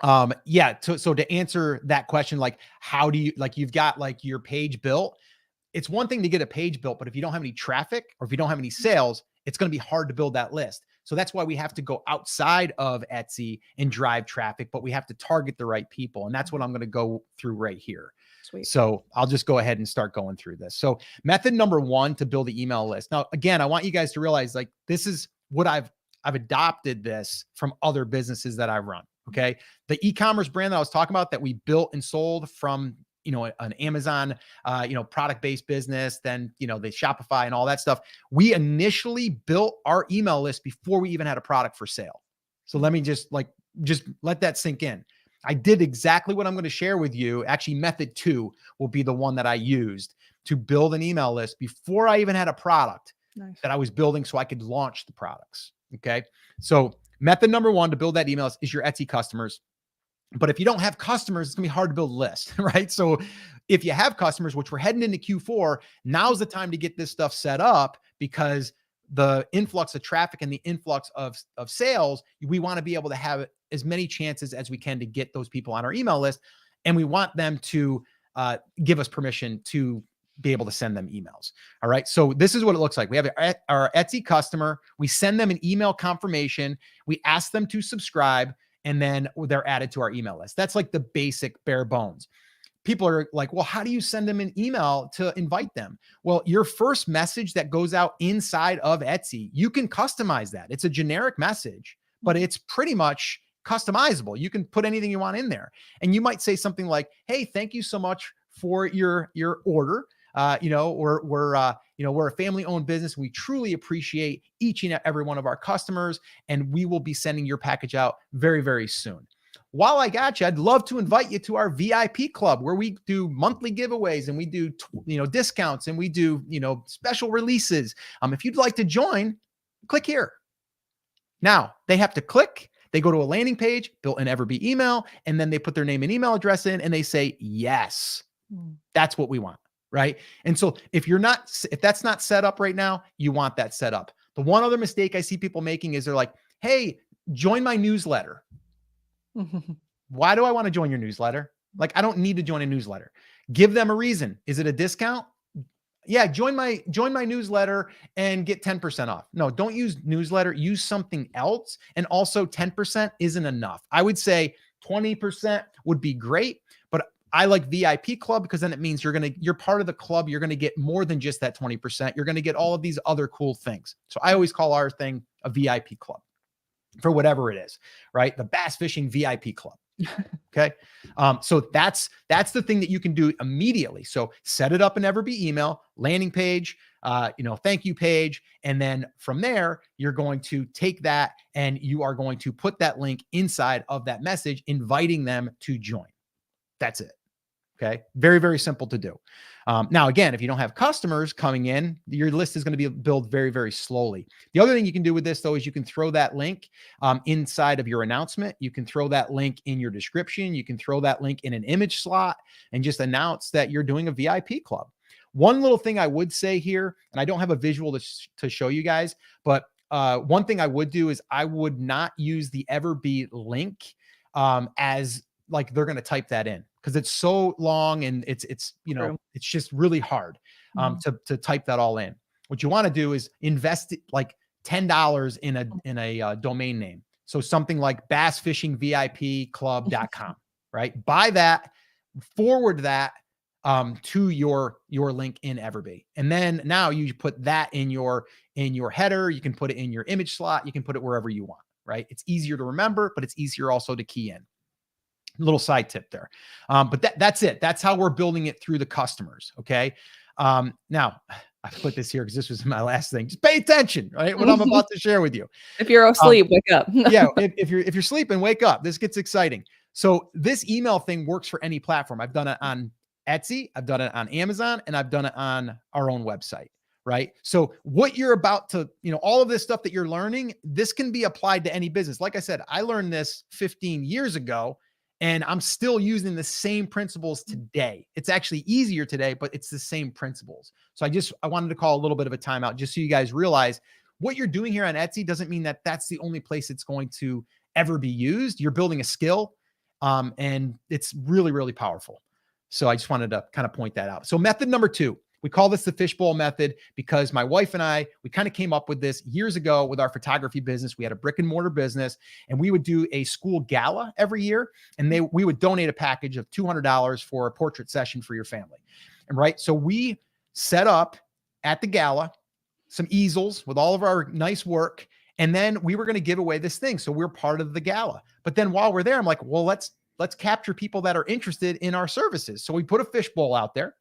So to answer that question, like, how do you, like, you've got like your page built. It's one thing to get a page built, but if you don't have any traffic or if you don't have any sales, it's going to be hard to build that list. So that's why we have to go outside of Etsy and drive traffic, but we have to target the right people. And that's what I'm going to go through right here. Sweet. So I'll just go ahead and start going through this. So method number 1 to build an email list. Now, again, I want you guys to realize, like, this is what I've adopted this from other businesses that I run. Okay. The e-commerce brand that I was talking about that we built and sold from, an Amazon, product-based business, then, the Shopify and all that stuff. We initially built our email list before we even had a product for sale. So let me just let that sink in. I did exactly what I'm going to share with you. Actually, method 2 will be the one that I used to build an email list before I even had a product that I was building so I could launch the products. Okay. So method number 1 to build that email list is your Etsy customers. But if you don't have customers, it's gonna be hard to build a list, right? So if you have customers, which we're heading into Q4, now's the time to get this stuff set up, because the influx of traffic and the influx of sales, we want to be able to have as many chances as we can to get those people on our email list. And we want them to give us permission to be able to send them emails. All right. So this is what it looks like. We have our Etsy customer. We send them an email confirmation. We ask them to subscribe, and then they're added to our email list. That's like the basic bare bones. People are like, well, how do you send them an email to invite them? Well, your first message that goes out inside of Etsy, you can customize that. It's a generic message, but it's pretty much customizable. You can put anything you want in there. And you might say something like, hey, thank you so much for your order. We're a family-owned business. We truly appreciate each and every one of our customers, and we will be sending your package out very, very soon. While I got you, I'd love to invite you to our VIP club where we do monthly giveaways and we do, discounts and we do, special releases. If you'd like to join, click here. Now they have to click. They go to a landing page, built in Everbee email, and then they put their name and email address in and they say, yes, that's what we want. Right. And so if that's not set up right now, you want that set up. The one other mistake I see people making is they're like, hey, join my newsletter. Why do I want to join your newsletter? Like, I don't need to join a newsletter. Give them a reason. Is it a discount? Yeah. Join my newsletter and get 10% off. No, don't use newsletter. Use something else. And also 10% isn't enough. I would say 20% would be great, but I like VIP club because then it means you're part of the club. You're going to get more than just that 20%. You're going to get all of these other cool things. So I always call our thing a VIP club for whatever it is, right? The bass fishing VIP club. Okay. So that's the thing that you can do immediately. So set it up in Everbee email, landing page, thank you page. And then from there, you're going to take that and you are going to put that link inside of that message, inviting them to join. That's it. Okay. Very, very simple to do. Now, again, if you don't have customers coming in, your list is going to be built very, very slowly. The other thing you can do with this, though, is you can throw that link inside of your announcement. You can throw that link in your description. You can throw that link in an image slot and just announce that you're doing a VIP club. One little thing I would say here, and I don't have a visual to show you guys, but one thing I would do is I would not use the Everbee link as like they're going to type that in, because it's so long and it's just really hard to type that all in. What you want to do is invest like $10 in a domain name. So something like bassfishingvipclub.com, right? Buy that, forward that to your link in Everbee. And then now you put that in your header. You can put it in your image slot. You can put it wherever you want, right? It's easier to remember, but it's easier also to key in. Little side tip there. But that's it. That's how we're building it through the customers. Okay. Now I put this here because this was my last thing. Just pay attention, right? What I'm about to share with you. If you're asleep, wake up. Yeah. If you're sleeping, wake up. This gets exciting. So this email thing works for any platform. I've done it on Etsy. I've done it on Amazon, and I've done it on our own website. Right. So what you're about to, all of this stuff that you're learning, this can be applied to any business. Like I said, I learned this 15 years ago. And I'm still using the same principles today. It's actually easier today, but it's the same principles. So I wanted to call a little bit of a timeout just so you guys realize what you're doing here on Etsy doesn't mean that that's the only place it's going to ever be used. You're building a skill, and it's really, really powerful. So I just wanted to kind of point that out. So method number 2, we call this the fishbowl method because my wife and I, we kind of came up with this years ago with our photography business. We had a brick and mortar business, and we would do a school gala every year, and we would donate a package of $200 for a portrait session for your family. And right. So we set up at the gala some easels with all of our nice work. And then we were going to give away this thing. So we're part of the gala. But then while we're there, I'm like, well, let's capture people that are interested in our services. So we put a fishbowl out there.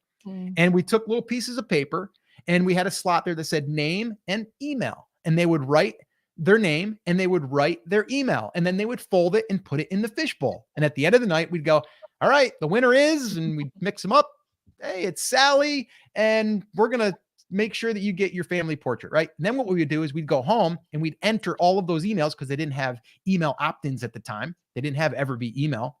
And we took little pieces of paper and we had a slot there that said name and email, and they would write their name and they would write their email, and then they would fold it and put it in the fishbowl. And at the end of the night, we'd go, all right, the winner is, and we'd mix them up. Hey, it's Sally. And we're going to make sure that you get your family portrait, right? And then what we would do is we'd go home and we'd enter all of those emails because they didn't have email opt-ins at the time. They didn't have Everbee email.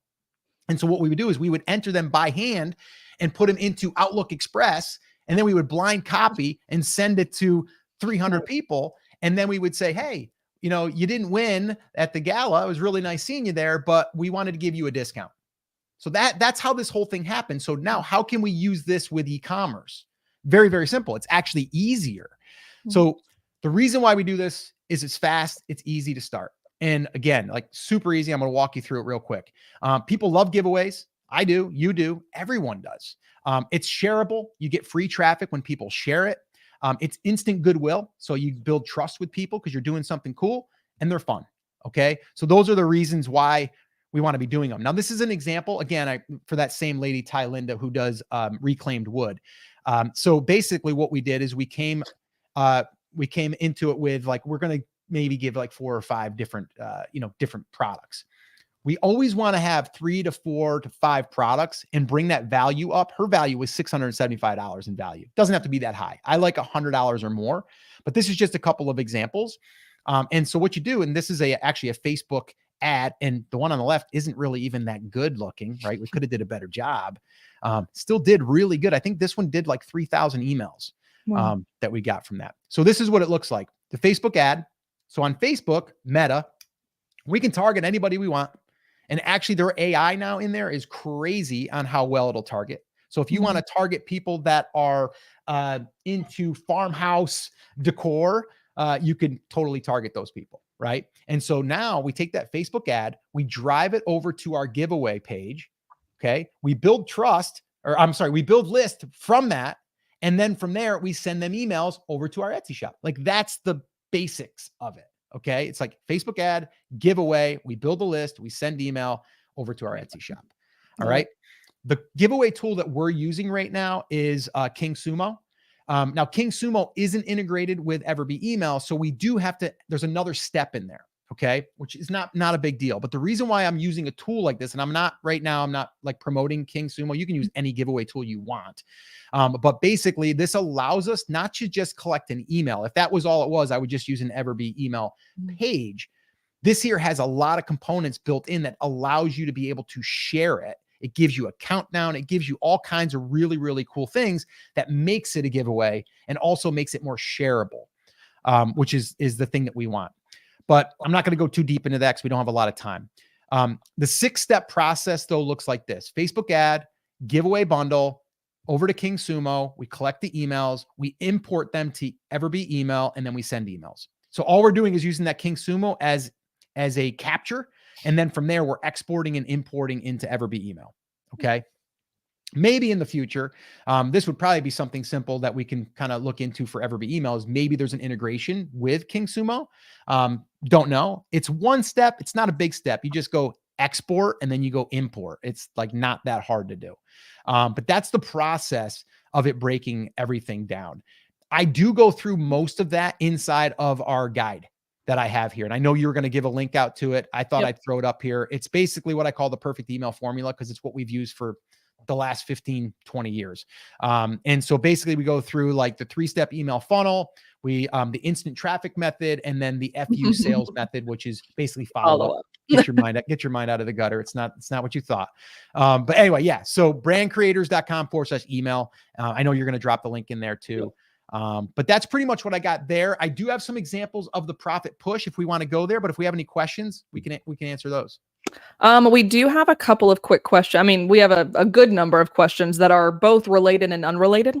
And so what we would do is we would enter them by hand and put them into Outlook Express. And then we would blind copy and send it to 300 people. And then we would say, hey, you didn't win at the gala. It was really nice seeing you there, but we wanted to give you a discount. So that's how this whole thing happened. So now how can we use this with e-commerce? Very, very simple. It's actually easier. So the reason why we do this is it's fast. It's easy to start. And again, like super easy. I'm going to walk you through it real quick. People love giveaways. I do. You do. Everyone does. It's shareable. You get free traffic when people share it. It's instant goodwill. So you build trust with people because you're doing something cool and they're fun. Okay. So those are the reasons why we want to be doing them. Now, this is an example, again, for that same lady, Ty Linda, who does reclaimed wood. So basically what we did is we came into it with like, we're going to maybe give like 4 or 5 different, different products. We always want to have 3 to 4 to 5 products and bring that value up. Her value was $675 in value. Doesn't have to be that high. I like $100 or more, but this is just a couple of examples. And so what you do, and this is actually a Facebook ad, and the one on the left isn't really even that good looking, right? We could have did a better job. Still did really good. I think this one did like 3,000 emails that we got from that. So this is what it looks like. The Facebook ad. So on Facebook, Meta, we can target anybody we want. And actually their AI now in there is crazy on how well it'll target. So if you want to target people that are into farmhouse decor, you can totally target those people, right? And so now we take that Facebook ad, we drive it over to our giveaway page. Okay. We build we build list from that. And then from there, we send them emails over to our Etsy shop. Like that's the basics of it. Okay. It's like Facebook ad, giveaway. We build a list, we send email over to our Etsy shop. All right. The giveaway tool that we're using right now is King Sumo. Now King Sumo isn't integrated with Everbee email. So we do have to, there's another step in there. Okay. Which is not a big deal. But the reason why I'm using a tool like this, and I'm not like promoting King Sumo. You can use any giveaway tool you want. But basically this allows us not to just collect an email. If that was all it was, I would just use an Everbee email page. This here has a lot of components built in that allows you to be able to share it. It gives you a countdown. It gives you all kinds of really, really cool things that makes it a giveaway and also makes it more shareable, which is the thing that we want. But I'm not going to go too deep into that because we don't have a lot of time. The 6-step process, though, looks like this. Facebook ad, giveaway bundle, over to King Sumo. We collect the emails. We import them to Everbee email, and then we send emails. So all we're doing is using that King Sumo as a capture. And then from there, we're exporting and importing into Everbee email. Okay. Maybe in the future, this would probably be something simple that we can kind of look into for Everbee emails. Maybe there's an integration with King Sumo. Don't know. It's one step. It's not a big step. You just go export and then you go import. It's like not that hard to do. But that's the process of it breaking everything down. I do go through most of that inside of our guide that I have here. And I know you were going to give a link out to it. I thought I'd throw it up here. It's basically what I call the perfect email formula because it's what we've used for the last 15, 20 years. And so basically we go through like the 3-step email funnel, the instant traffic method, and then the FU sales method, which is basically follow up. Get your mind out of the gutter. It's not what you thought. But anyway, yeah. So brandcreators.com/email. I know you're going to drop the link in there too. But that's pretty much what I got there. I do have some examples of the profit push if we want to go there, but if we have any questions, we can answer those. We do have a couple of quick questions. I mean, we have a good number of questions that are both related and unrelated.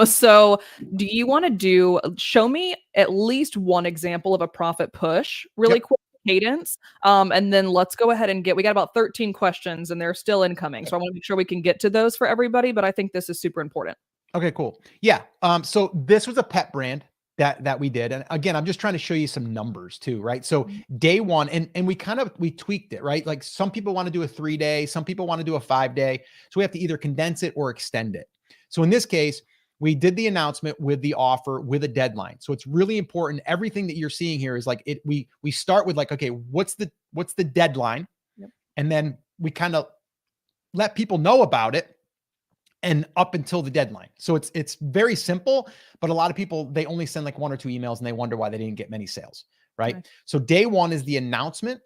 So do you want to show me at least one example of a profit push really quick cadence? And then let's go ahead and we got about 13 questions and they're still incoming. So I want to make sure we can get to those for everybody, but I think this is super important. Okay, cool. Yeah. So this was a pet brand that we did. And again, I'm just trying to show you some numbers too, right? So day one, and we tweaked it, right? Like some people want to do a 3-day, some people want to do a 5-day. So we have to either condense it or extend it. So in this case, we did the announcement with the offer with a deadline. So it's really important. Everything that you're seeing here is like we start with like, okay, what's the deadline? Yep. And then we kind of let people know about it and up until the deadline. So it's very simple, but a lot of people, they only send like 1 or 2 emails and they wonder why they didn't get many sales, right? So day one is the announcement.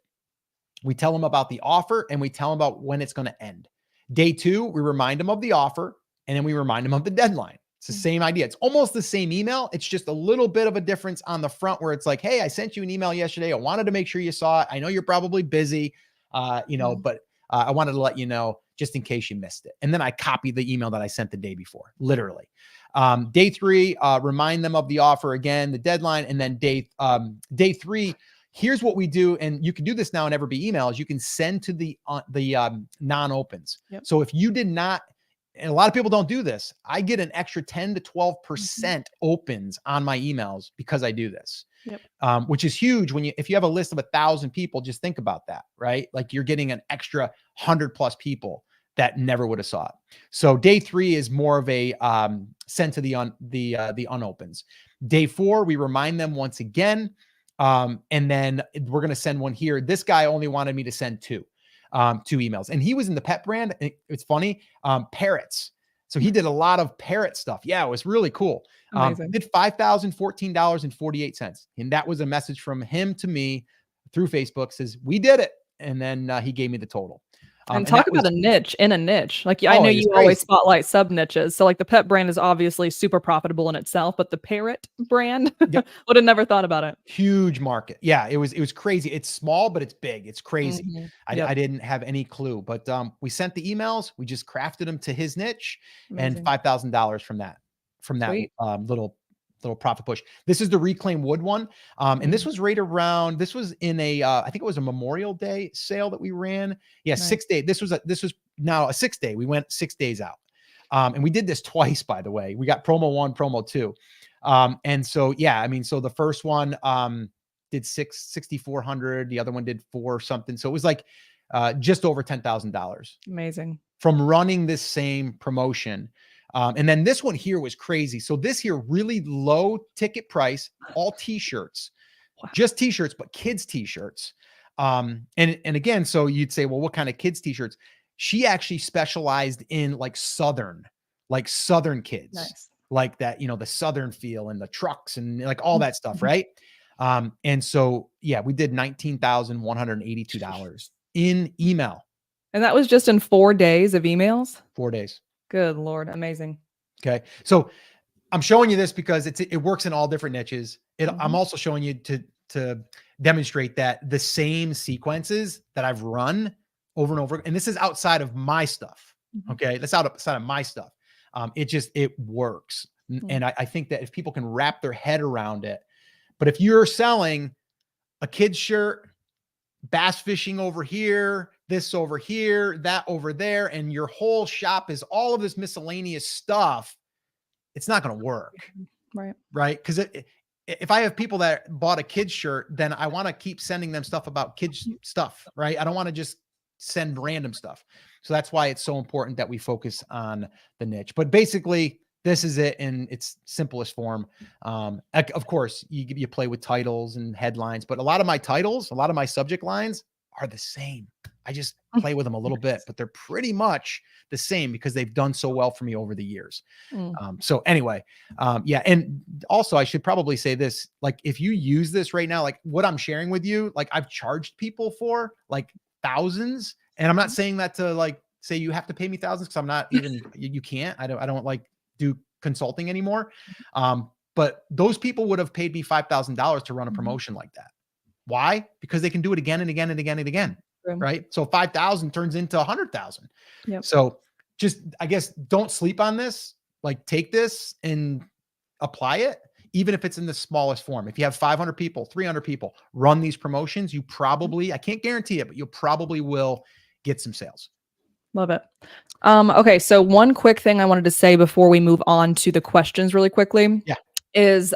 We tell them about the offer and we tell them about when it's going to end. Day 2, we remind them of the offer and then we remind them of the deadline. It's the same idea. It's almost the same email. It's just a little bit of a difference on the front where it's like, hey, I sent you an email yesterday. I wanted to make sure you saw it. I know you're probably busy, but I wanted to let you know just in case you missed it. And then I copy the email that I sent the day before, literally. Day 3, remind them of the offer again, the deadline. And then day 3, here's what we do. And you can do this now in Everbee emails. You can send to the non-opens. Yep. So if you did not, and a lot of people don't do this, I get an extra 10 to 12% opens on my emails because I do this. Yep. which is huge if you have a list of 1,000 people, just think about that, right? Like you're getting an extra 100 plus people that never would have saw it. So day 3 is more of a send to the unopens. Day 4, we remind them once again. And then we're going to send one here. This guy only wanted me to send 2 emails, and he was in the pet brand. It's funny, parrots. So he did a lot of parrot stuff. Yeah, it was really cool. Amazing. Did $5,014.48. And that was a message from him to me through Facebook, says, we did it. And then he gave me the total. And talk about a niche in a niche. Like, I know you crazy. always spotlight sub niches. So like the pet brand is obviously super profitable in itself, but the parrot brand, Yep. would have never thought about it. Huge market. Yeah, it was crazy. It's small, but it's big. It's crazy. Mhm. I didn't have any clue, but we sent the emails. We just crafted them to his niche. Amazing. And $5,000 from that Sweet. little profit push. This is the Reclaim Wood one. And this was right around, this was in a, I think it was a Memorial Day sale that we ran. Yeah. Nice. 6 day. This was now a 6 day. We went 6 days out. And we did this twice, by the way. We got promo 1, promo 2. And so, yeah, I mean, so the first one did 6,400. The other one did 4 something. So it was like just over $10,000 Amazing. from running this same promotion. And then this one here was crazy. So this here, really low ticket price, all t-shirts, Wow. just t-shirts, but kids t-shirts. And again, so you'd say, well, what kind of kids t-shirts? She actually specialized in like Southern kids, Nice. like that, the Southern feel and the trucks and like all that stuff. Right. And so, yeah, we did $19,182 in email. And that was just in 4 days of emails? 4 days. Good Lord. Amazing. Okay. So I'm showing you this because it works in all different niches. I'm also showing you to demonstrate that the same sequences that I've run over and over, and this is outside of my stuff. Okay. That's outside of my stuff. It works. And I think that if people can wrap their head around it, but if you're selling a kid's shirt, bass fishing over here, this over here, that over there, and your whole shop is all of this miscellaneous stuff, it's not going to work. Right. Because if I have people that bought a kid's shirt, then I want to keep sending them stuff about kids stuff. Right. I don't want to just send random stuff. So that's why it's so important that we focus on the niche. But basically, this is it in its simplest form. Of course, you play with titles and headlines, but a lot of my titles, a lot of my subject lines are the same. I just play with them a little bit, but they're pretty much the same because they've done so well for me over the years. So anyway, yeah. And also I should probably say this, like, if you use this right now, like what I'm sharing with you, like I've charged people for like thousands, and I'm not saying that to like, say you have to pay me thousands. Cause I'm not even, you can't, I don't like do consulting anymore. But those people would have paid me $5,000 to run a promotion like that. Why? Because they can do it again and again and again and again. Right. So 5,000 turns into 100,000. So just, I guess, don't sleep on this. Like, take this and apply it, even if it's in the smallest form. If you have 500 people, 300 people, run these promotions, you probably, I can't guarantee it, but you probably will get some sales. Love it. Okay. So one quick thing I wanted to say before we move on to the questions really quickly is,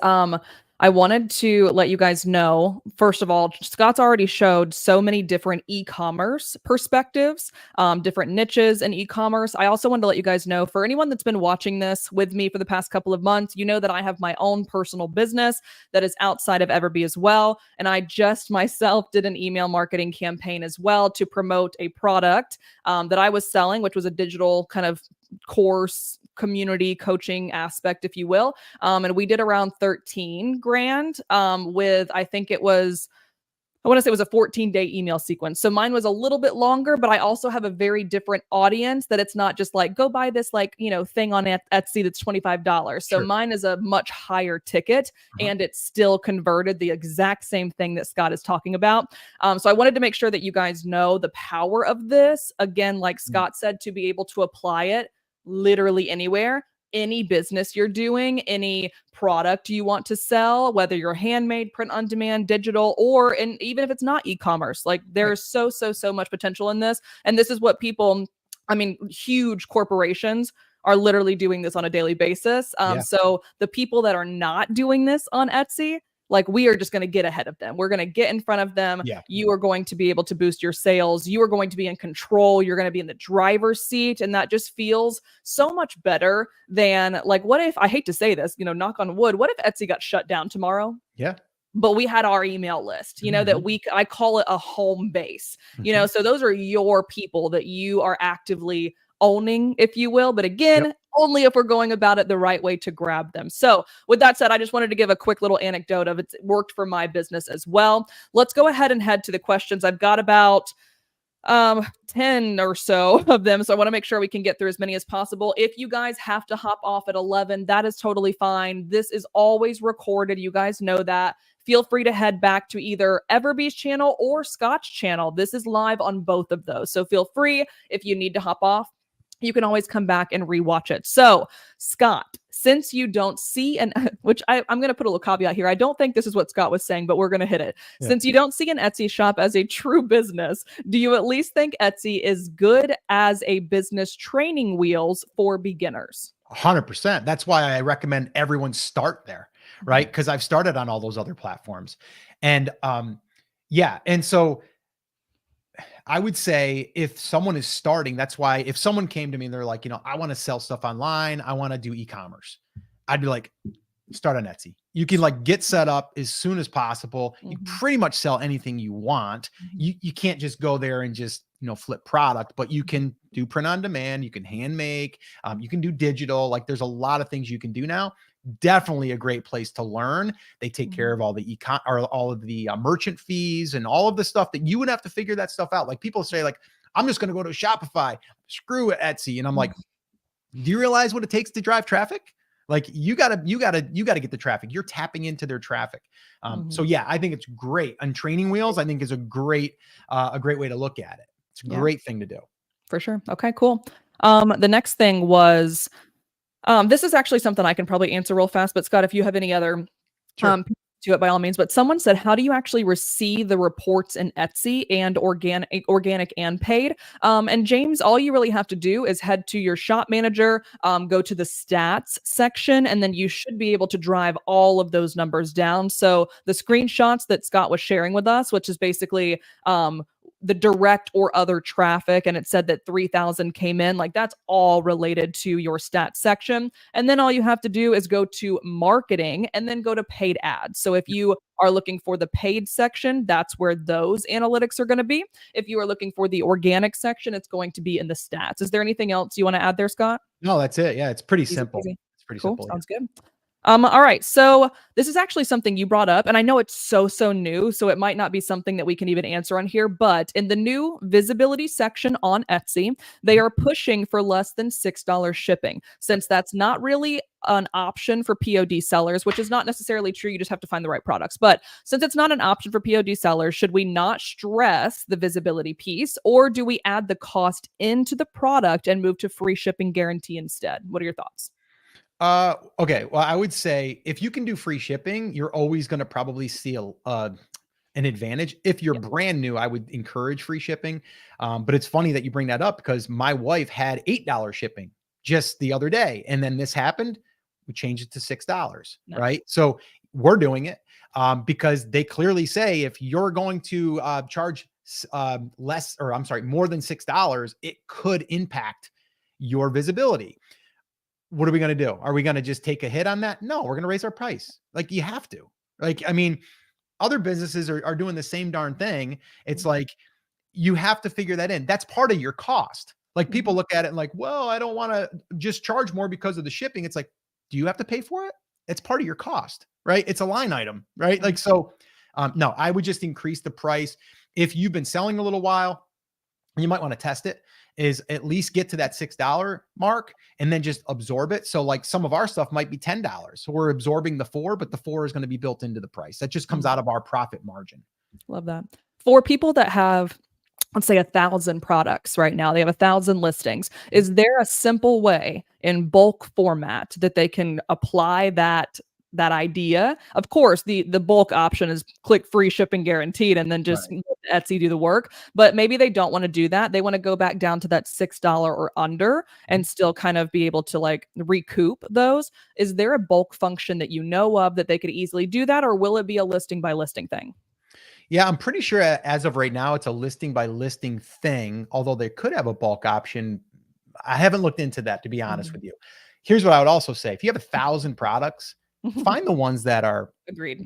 I wanted to let you guys know, first of all, Scott's already showed so many different e-commerce perspectives, different niches in e-commerce. I also wanted to let you guys know, for anyone that's been watching this with me for the past couple of months, you know that I have my own personal business that is outside of Everbee as well. And I just myself did an email marketing campaign as well to promote a product that I was selling, which was a digital kind of course community coaching aspect, if you will. And we did around 13 grand with, I think it was, I want to say it was a 14-day email sequence. So mine was a little bit longer, but I also have a very different audience, that it's not just like, go buy this, like, thing on Etsy that's $25. So mine is a much higher ticket, and it still converted the exact same thing that Scott is talking about. So I wanted to make sure that you guys know the power of this. Again, like Scott said, to be able to apply it literally anywhere, any business you're doing, any product you want to sell, whether you're handmade, print on demand, digital, or even if it's not e-commerce, like there's so much potential in this. And this is what people, I mean, huge corporations are literally doing this on a daily basis. So the people that are not doing this on Etsy, like we are just going to get ahead of them. We're going to get in front of them. Yeah. You are going to be able to boost your sales. You are going to be in control. You're going to be in the driver's seat. And that just feels so much better than like, what if, I hate to say this, knock on wood, what if Etsy got shut down tomorrow? Yeah. But we had our email list, that I call it a home base, so those are your people that you are actively owning, if you will. But again, only if we're going about it the right way to grab them. So with that said, I just wanted to give a quick little anecdote of it worked for my business as well. Let's go ahead and head to the questions. I've got about 10 or so of them, so I want to make sure we can get through as many as possible. If you guys have to hop off at 11, that is totally fine. This is always recorded. You guys know that. Feel free to head back to either Everbee's channel or Scott's channel. This is live on both of those, so feel free. If you need to hop off, you can always come back and rewatch it. So, Scott, since you don't see which I'm going to put a little caveat here. I don't think this is what Scott was saying, but we're going to hit it. Yeah. Since you don't see an Etsy shop as a true business, do you at least think Etsy is good as a business training wheels for beginners? 100%. That's why I recommend everyone start there, right? Because I've started on all those other platforms. And yeah. And so I would say if someone is starting, that's why if someone came to me and they're like, I want to sell stuff online, I want to do e-commerce, I'd be like, start on Etsy. You can like get set up as soon as possible. You pretty much sell anything you want. You can't just go there and just, flip product, but you can do print on demand. You can hand make, you can do digital. Like there's a lot of things you can do now. Definitely a great place to learn. They take care of all the all of the merchant fees and all of the stuff that you would have to figure that stuff out. Like people say like, I'm just going to go to Shopify, screw Etsy. And I'm like, do you realize what it takes to drive traffic? Like you gotta get the traffic. You're tapping into their traffic. So yeah, I think it's great. On training wheels, I think is a great way to look at it. It's a great thing to do. For sure. Okay, cool. The next thing was, this is actually something I can probably answer real fast, but Scott, if you have any other to it by all means. But someone said, how do you actually receive the reports in Etsy and organic and paid? And James, all you really have to do is head to your shop manager, go to the stats section, and then you should be able to drive all of those numbers down. So the screenshots that Scott was sharing with us, which is basically the direct or other traffic, and it said that 3,000 came in, like that's all related to your stats section. And then all you have to do is go to marketing and then go to paid ads. So if you are looking for the paid section, that's where those analytics are going to be. If you are looking for the organic section, it's going to be in the stats. Is there anything else you want to add there, Scott? No, that's it. Yeah, it's pretty simple. Easy. It's pretty cool. simple. Sounds good. All right. So this is actually something you brought up, and I know it's so new, so it might not be something that we can even answer on here, but in the new visibility section on Etsy, they are pushing for less than $6 shipping, since that's not really an option for POD sellers, which is not necessarily true. You just have to find the right products. But since it's not an option for POD sellers, should we not stress the visibility piece, or do we add the cost into the product and move to free shipping guarantee instead? What are your thoughts? Okay. Well, I would say if you can do free shipping, you're always going to probably see an advantage. If you're brand new, I would encourage free shipping. But it's funny that you bring that up because my wife had $8 shipping just the other day. And then this happened. We changed it to $6, right? So we're doing it because they clearly say if you're going to charge less, or I'm sorry, more than $6, it could impact your visibility. What are we going to do? Are we going to just take a hit on that? No, we're going to raise our price. Like you have to. Like, I mean, other businesses are doing the same darn thing. It's like, you have to figure that in. That's part of your cost. Like people look at it and like, well, I don't want to just charge more because of the shipping. It's like, do you have to pay for it? It's part of your cost, right? It's a line item, right? Like, so no, I would just increase the price. If you've been selling a little while, you might want to test it, is at least get to that $6 mark and then just absorb it. So like some of our stuff might be $10. So we're absorbing the $4, but the $4 is going to be built into the price. That just comes out of our profit margin. Love that. For people that have, let's say 1,000 products right now, they have 1,000 listings. Is there a simple way in bulk format that they can apply that idea? Of course, the bulk option is click free shipping guaranteed and then just Etsy do the work, but maybe they don't want to do that. They want to go back down to that $6 or under Mhm. and still kind of be able to like recoup those. Is there a bulk function that you know of that they could easily do that, or will it be a listing by listing thing? Yeah, I'm pretty sure as of right now, it's a listing by listing thing, although they could have a bulk option. I haven't looked into that, to be honest Mhm. with you. Here's what I would also say. If you have 1,000 products, find the ones that are, Agreed.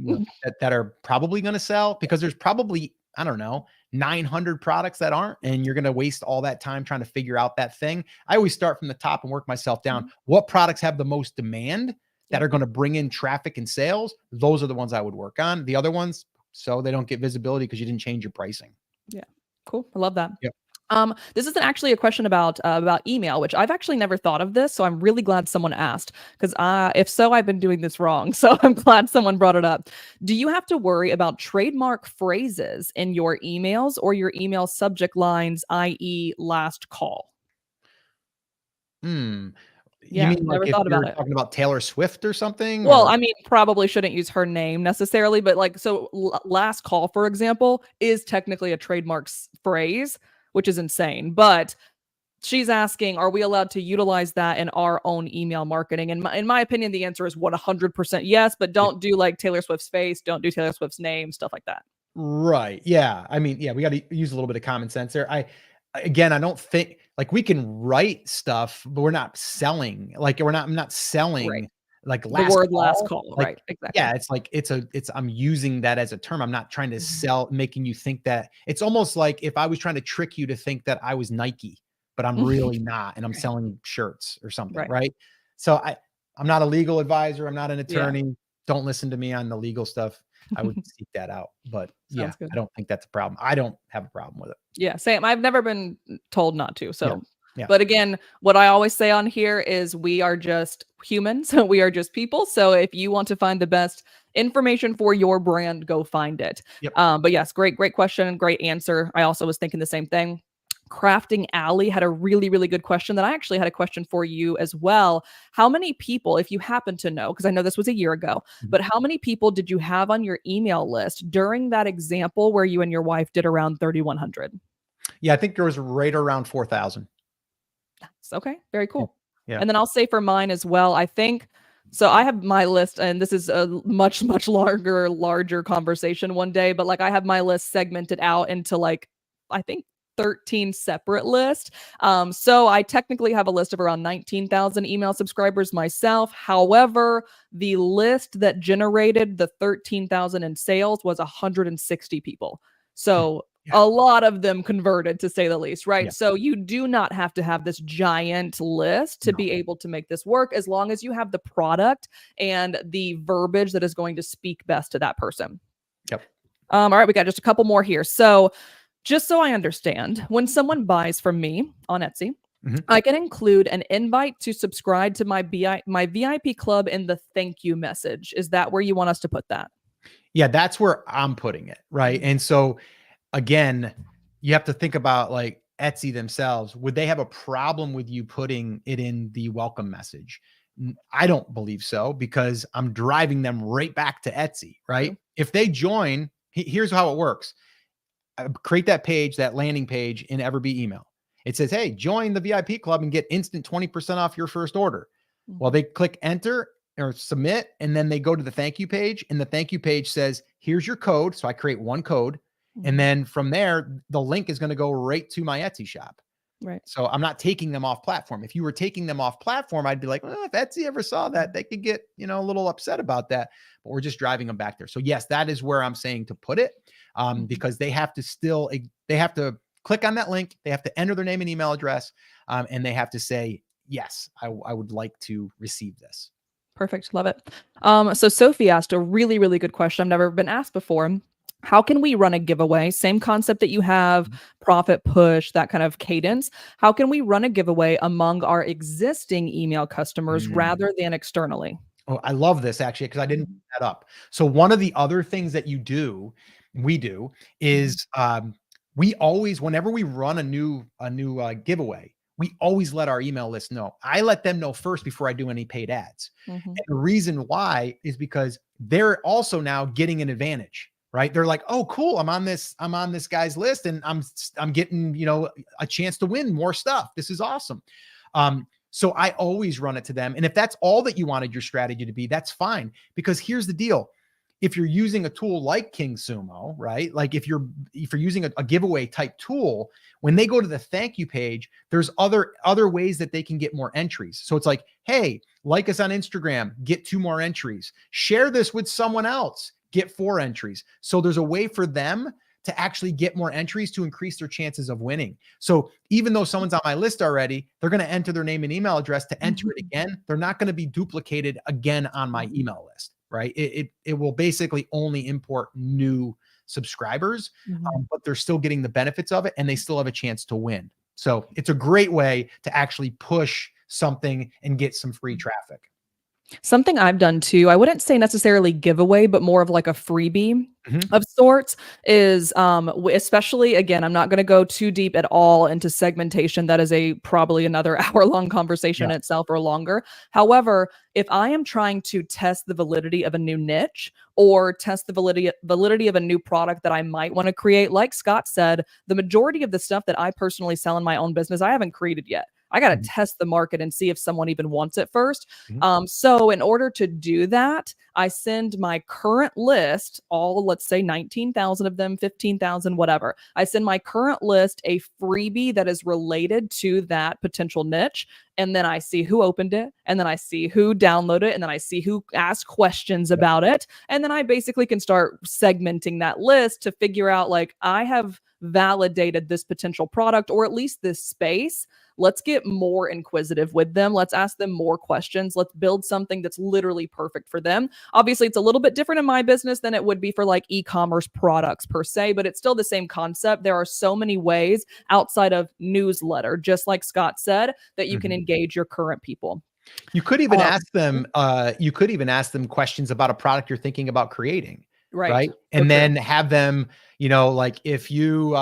that are probably going to sell, because there's probably, I don't know, 900 products that aren't, and you're going to waste all that time trying to figure out that thing. I always start from the top and work myself down. Mhm. What products have the most demand that Yep. are going to bring in traffic and sales? Those are the ones I would work on. The other ones, so they don't get visibility because you didn't change your pricing. Yeah. Cool. I love that. Yep. This isn't actually a question about email, which I've actually never thought of this, so I'm really glad someone asked because if so, I've been doing this wrong. So I'm glad someone brought it up. Do you have to worry about trademark phrases in your emails or your email subject lines, i.e., last call? Hmm. You Yeah, mean like never if thought about you're it. talking about Taylor Swift or something, Well, or I mean, probably shouldn't use her name necessarily, but like, so last call, for example, is technically a trademark phrase, which is insane. But she's asking, are we allowed to utilize that in our own email marketing? And in my opinion, the answer is 100% yes, but yeah. don't do like Taylor Swift's face, don't do Taylor Swift's name, stuff like that. Right. Yeah. I mean, yeah, we got to use a little bit of common sense there. Again, I don't think like we can write stuff, but we're not selling. Like I'm not Right. selling like The last word last call. call. Like, Right. Exactly. yeah, it's like I'm using that as a term. I'm not trying to Mhm. sell, making you think that it's almost like if I was trying to trick you to think that I was Nike, but I'm really not, and I'm Right. selling shirts or something. Right. Right. So I'm not a legal advisor. I'm not an Yeah. attorney. Don't listen to me on the legal stuff. I would seek that out. But yeah, Sounds good. I don't think that's a problem. I don't have a problem with it. Yeah, same. I've never been told not to. Yeah. So, Yeah. but again, what I always say on here is we are just humans. We are just people. So if you want to find the best information for your brand, go find it. Yep. But yes, great question, great answer. I also was thinking the same thing. Crafting Alley had a really, really good question that I actually had a question for you as well. How many people, if you happen to know, because I know this was a year ago, Mhm. but how many people did you have on your email list during that example where you and your wife did around 3,100? Yeah, I think there was right around 4,000. Okay, very Yeah. cool. Yeah. And then I'll say for mine as well, I think so I have my list, and this is a much larger conversation one day, but like I have my list segmented out into like I think 13 separate lists. So I technically have a list of around 19,000 email subscribers myself. However, the list that generated the 13,000 in sales was 160 people. Mm. So Yeah. a lot of them converted, to say the least, right? Yeah. So you do not have to have this giant list to No. be able to make this work as long as you have the product and the verbiage that is going to speak best to that person. Yep. All right, we got just a couple more here. So just so I understand, when someone buys from me on Etsy, Mhm. I can include an invite to subscribe to my VIP club in the thank you message. Is that where you want us to put that? Yeah, that's where I'm putting it, right? Mhm. And so again, you have to think about like Etsy themselves. Would they have a problem with you putting it in the welcome message? I don't believe so, because I'm driving them right back to Etsy, right? True. If they join, here's how it works. Create that page, that landing page in Everbee email. It says, hey, join the VIP club and get instant 20% off your first order. Well, Mhm. they click enter or submit, and then they go to the thank you page, and the thank you page says, here's your code. So I create one code. And Mhm. then from there, the link is going to go right to my Etsy shop. Right. So I'm not taking them off platform. If you were taking them off platform, I'd be like, well, if Etsy ever saw that, they could get, a little upset about that. But we're just driving them back there. So yes, that is where I'm saying to put it, Mhm. because they have to they have to click on that link. They have to enter their name and email address, and they have to say, yes, I would like to receive this. Perfect. Love it. So Sophie asked a really, really good question I've never been asked before. How can we run a giveaway? Same concept that you have, profit push, that kind of cadence. How can we run a giveaway among our existing email customers Mm. rather than externally? Oh, I love this actually, because I didn't Mhm. put that up. So one of the other things that we do Mhm. is we always, whenever we run a new giveaway, we always let our email list know. I let them know first before I do any paid ads. Mhm. And the reason why is because they're also now getting an advantage. right? They're like, oh, cool, I'm on this guy's list, and I'm getting, a chance to win more stuff. This is awesome. So I always run it to them. And if that's all that you wanted your strategy to be, that's fine. Because here's the deal. If you're using a tool like King Sumo, right? Like if you're using a giveaway type tool, when they go to the thank you page, there's other ways that they can get more entries. So it's like, hey, like us on Instagram, get 2 more entries. Share this with someone else, get 4 entries. So there's a way for them to actually get more entries to increase their chances of winning. So even though someone's on my list already, they're going to enter their name and email address to enter it again. They're not going to be duplicated again on my email list, right? It will basically only import new subscribers, but they're still getting the benefits of it, and they still have a chance to win. So it's a great way to actually push something and get some free traffic. Something I've done too, I wouldn't say necessarily giveaway, but more of like a freebie of sorts is, especially again, I'm not going to go too deep at all into segmentation. That is probably another hour-long conversation in itself or longer. However, if I am trying to test the validity of a new niche or test the validity of a new product that I might want to create, like Scott said, the majority of the stuff that I personally sell in my own business, I haven't created yet. I got to test the market and see if someone even wants it first. So in order to do that, I send my current list, all, let's say 19,000 of them, 15,000, whatever. I send my current list a freebie that is related to that potential niche. And then I see who opened it, and then I see who downloaded it, and then I see who asked questions about it. And then I basically can start segmenting that list to figure out, like, I have validated this potential product, or at least this space. Let's get more inquisitive with them. Let's ask them more questions. Let's build something that's literally perfect for them. Obviously, it's a little bit different in my business than it would be for like e-commerce products per se, but it's still the same concept. There are so many ways outside of newsletter, just like Scott said, that you can engage your current people. You could even ask them, questions about a product you're thinking about creating. Right. And then have them, like if you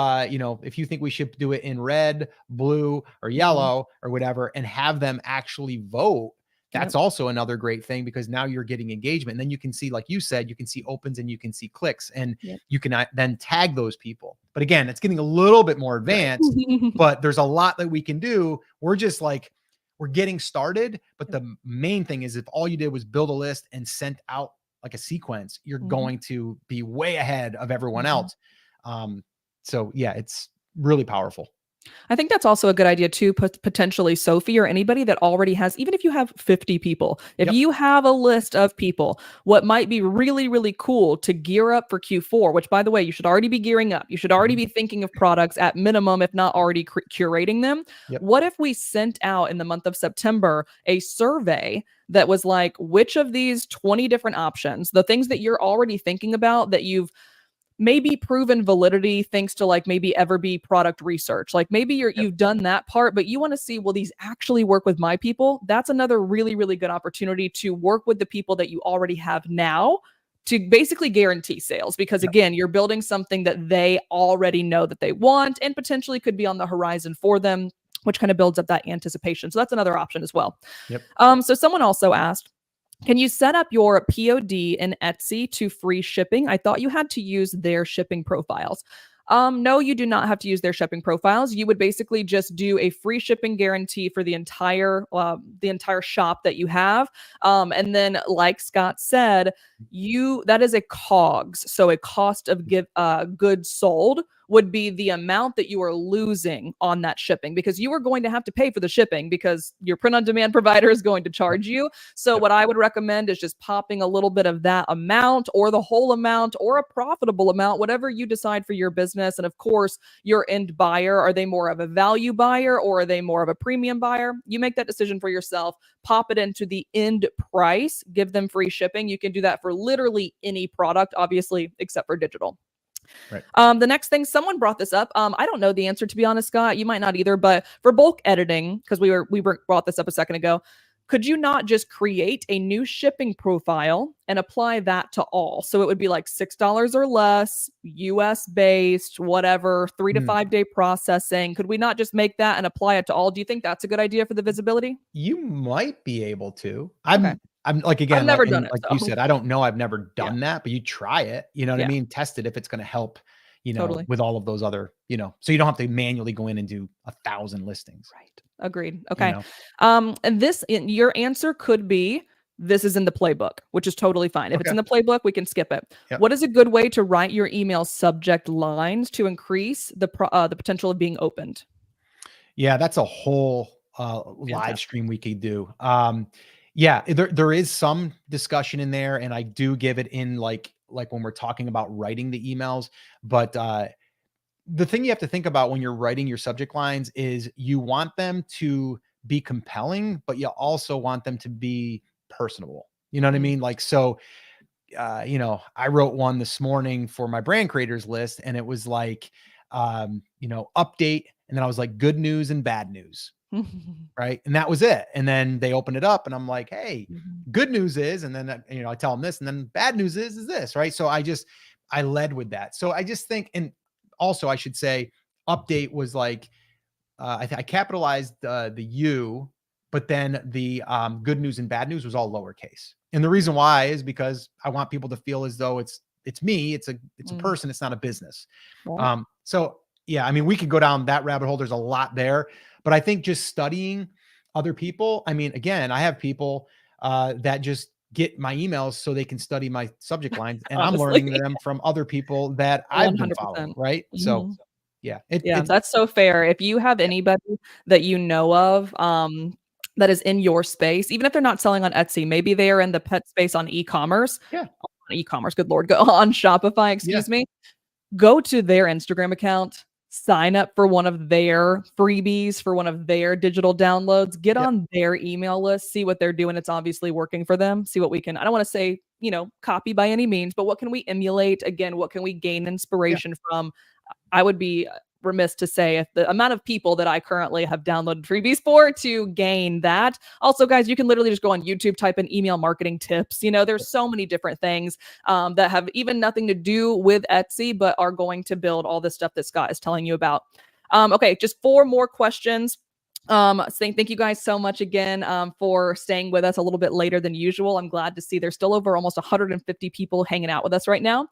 think we should do it in red, blue, or yellow or whatever, and have them actually vote. That's also another great thing, because now you're getting engagement. And then you can see, like you said, you can see opens and you can see clicks, and you can then tag those people. But again, it's getting a little bit more advanced, but there's a lot that we can do. We're just like, we're getting started. But the main thing is, if all you did was build a list and sent out like a sequence, you're going to be way ahead of everyone else. So yeah, it's really powerful. I think that's also a good idea too, potentially Sophie or anybody that already has, even if you have 50 people, if you have a list of people, what might be really, really cool to gear up for Q4, which by the way, you should already be gearing up. You should already be thinking of products at minimum, if not already curating them. What if we sent out in the month of September a survey that was like, which of these 20 different options, the things that you're already thinking about that you've maybe proven validity thanks to like maybe Everbee product research. Like maybe you've done that part, but you want to see, will these actually work with my people? That's another really, really good opportunity to work with the people that you already have now to basically guarantee sales, because again, you're building something that they already know that they want and potentially could be on the horizon for them, which kind of builds up that anticipation. So that's another option as well. So someone also asked, can you set up your POD in Etsy to free shipping? I thought you had to use their shipping profiles. No, you do not have to use their shipping profiles. You would basically just do a free shipping guarantee for the entire shop that you have. And then, like Scott said, that is a COGS, so a cost of goods sold would be the amount that you are losing on that shipping, because you are going to have to pay for the shipping because your print-on-demand provider is going to charge you. So what I would recommend is just popping a little bit of that amount, or the whole amount, or a profitable amount, whatever you decide for your business. And of course, your end buyer, are they more of a value buyer or are they more of a premium buyer? You make that decision for yourself. Pop it into the end price, give them free shipping. You can do that for literally any product, obviously, except for digital. The next thing, someone brought this up. I don't know the answer, to be honest, Scott. You might not either, but for bulk editing, because we brought this up a second ago, could you not just create a new shipping profile and apply that to all? So it would be like $6 or less, US based, whatever, 3 to 5 day processing. Could we not just make that and apply it to all? Do you think that's a good idea for the visibility? You might be able to. I'm like, I've again, like, never done and it, like you so said, I don't know, I've never yeah, done that, but you try it, you know what I yeah, mean? Test it if it's gonna help, totally. with all of those other, so you don't have to manually go in and do 1,000 listings, Right. Agreed. you Okay. know? And your answer could be this is in the playbook, which is totally fine. If it's Okay. in the playbook, we can skip it. Yep. What is a good way to write your email subject lines to increase the potential of being opened? Yeah, that's a whole, live Fantastic. stream we could do. Yeah, there is some discussion in there, and I do give it in, like when we're talking about writing the emails, but, the thing you have to think about when you're writing your subject lines is you want them to be compelling, but you also want them to be personable. You know what I Mm, mean? Like, so, I wrote one this morning for my brand creators list, and it was like, update. And then I was like, good news and bad news. mhm. Right. And that was it. And then they open it up, and I'm like, hey, Mhm. good news is, and then, I tell them this, and then bad news is this. Right. So I led with that. So I just think, and also I should say, update was like, I capitalized the U, but then the good news and bad news was all lowercase. And the reason why is because I want people to feel as though it's me, it's a Mm, person, it's not a business. right. So yeah, I mean, we could go down that rabbit hole. There's a lot there, but I think just studying other people. I mean, again, I have people that just get my emails so they can study my subject lines, and I'm Honestly, learning them from other people that I've been following. 100%. Right. So Mhm. yeah, Yeah, it's that's so fair. If you have yeah, anybody that you know of, that is in your space, even if they're not selling on Etsy, maybe they are in the pet space on yeah, e-commerce, good lord, go on Shopify, yeah. excuse me. Go to their Instagram account, sign up for one of their freebies, for one of their digital downloads, get Yep, on their email list, see what they're doing. It's obviously working for them. See what we can, I don't want to say, copy by any means, but what can we emulate? Again, what can we gain yeah, inspiration from? I would be remiss to say if the amount of people that I currently have downloaded freebies for to gain that. Also, guys, you can literally just go on YouTube, type in email marketing tips. There's so many different things that have even nothing to do with Etsy, but are going to build all this stuff that Scott is telling you about. Okay, just four more questions. Thank you guys so much again for staying with us a little bit later than usual. I'm glad to see there's still over almost 150 people hanging out with us right now.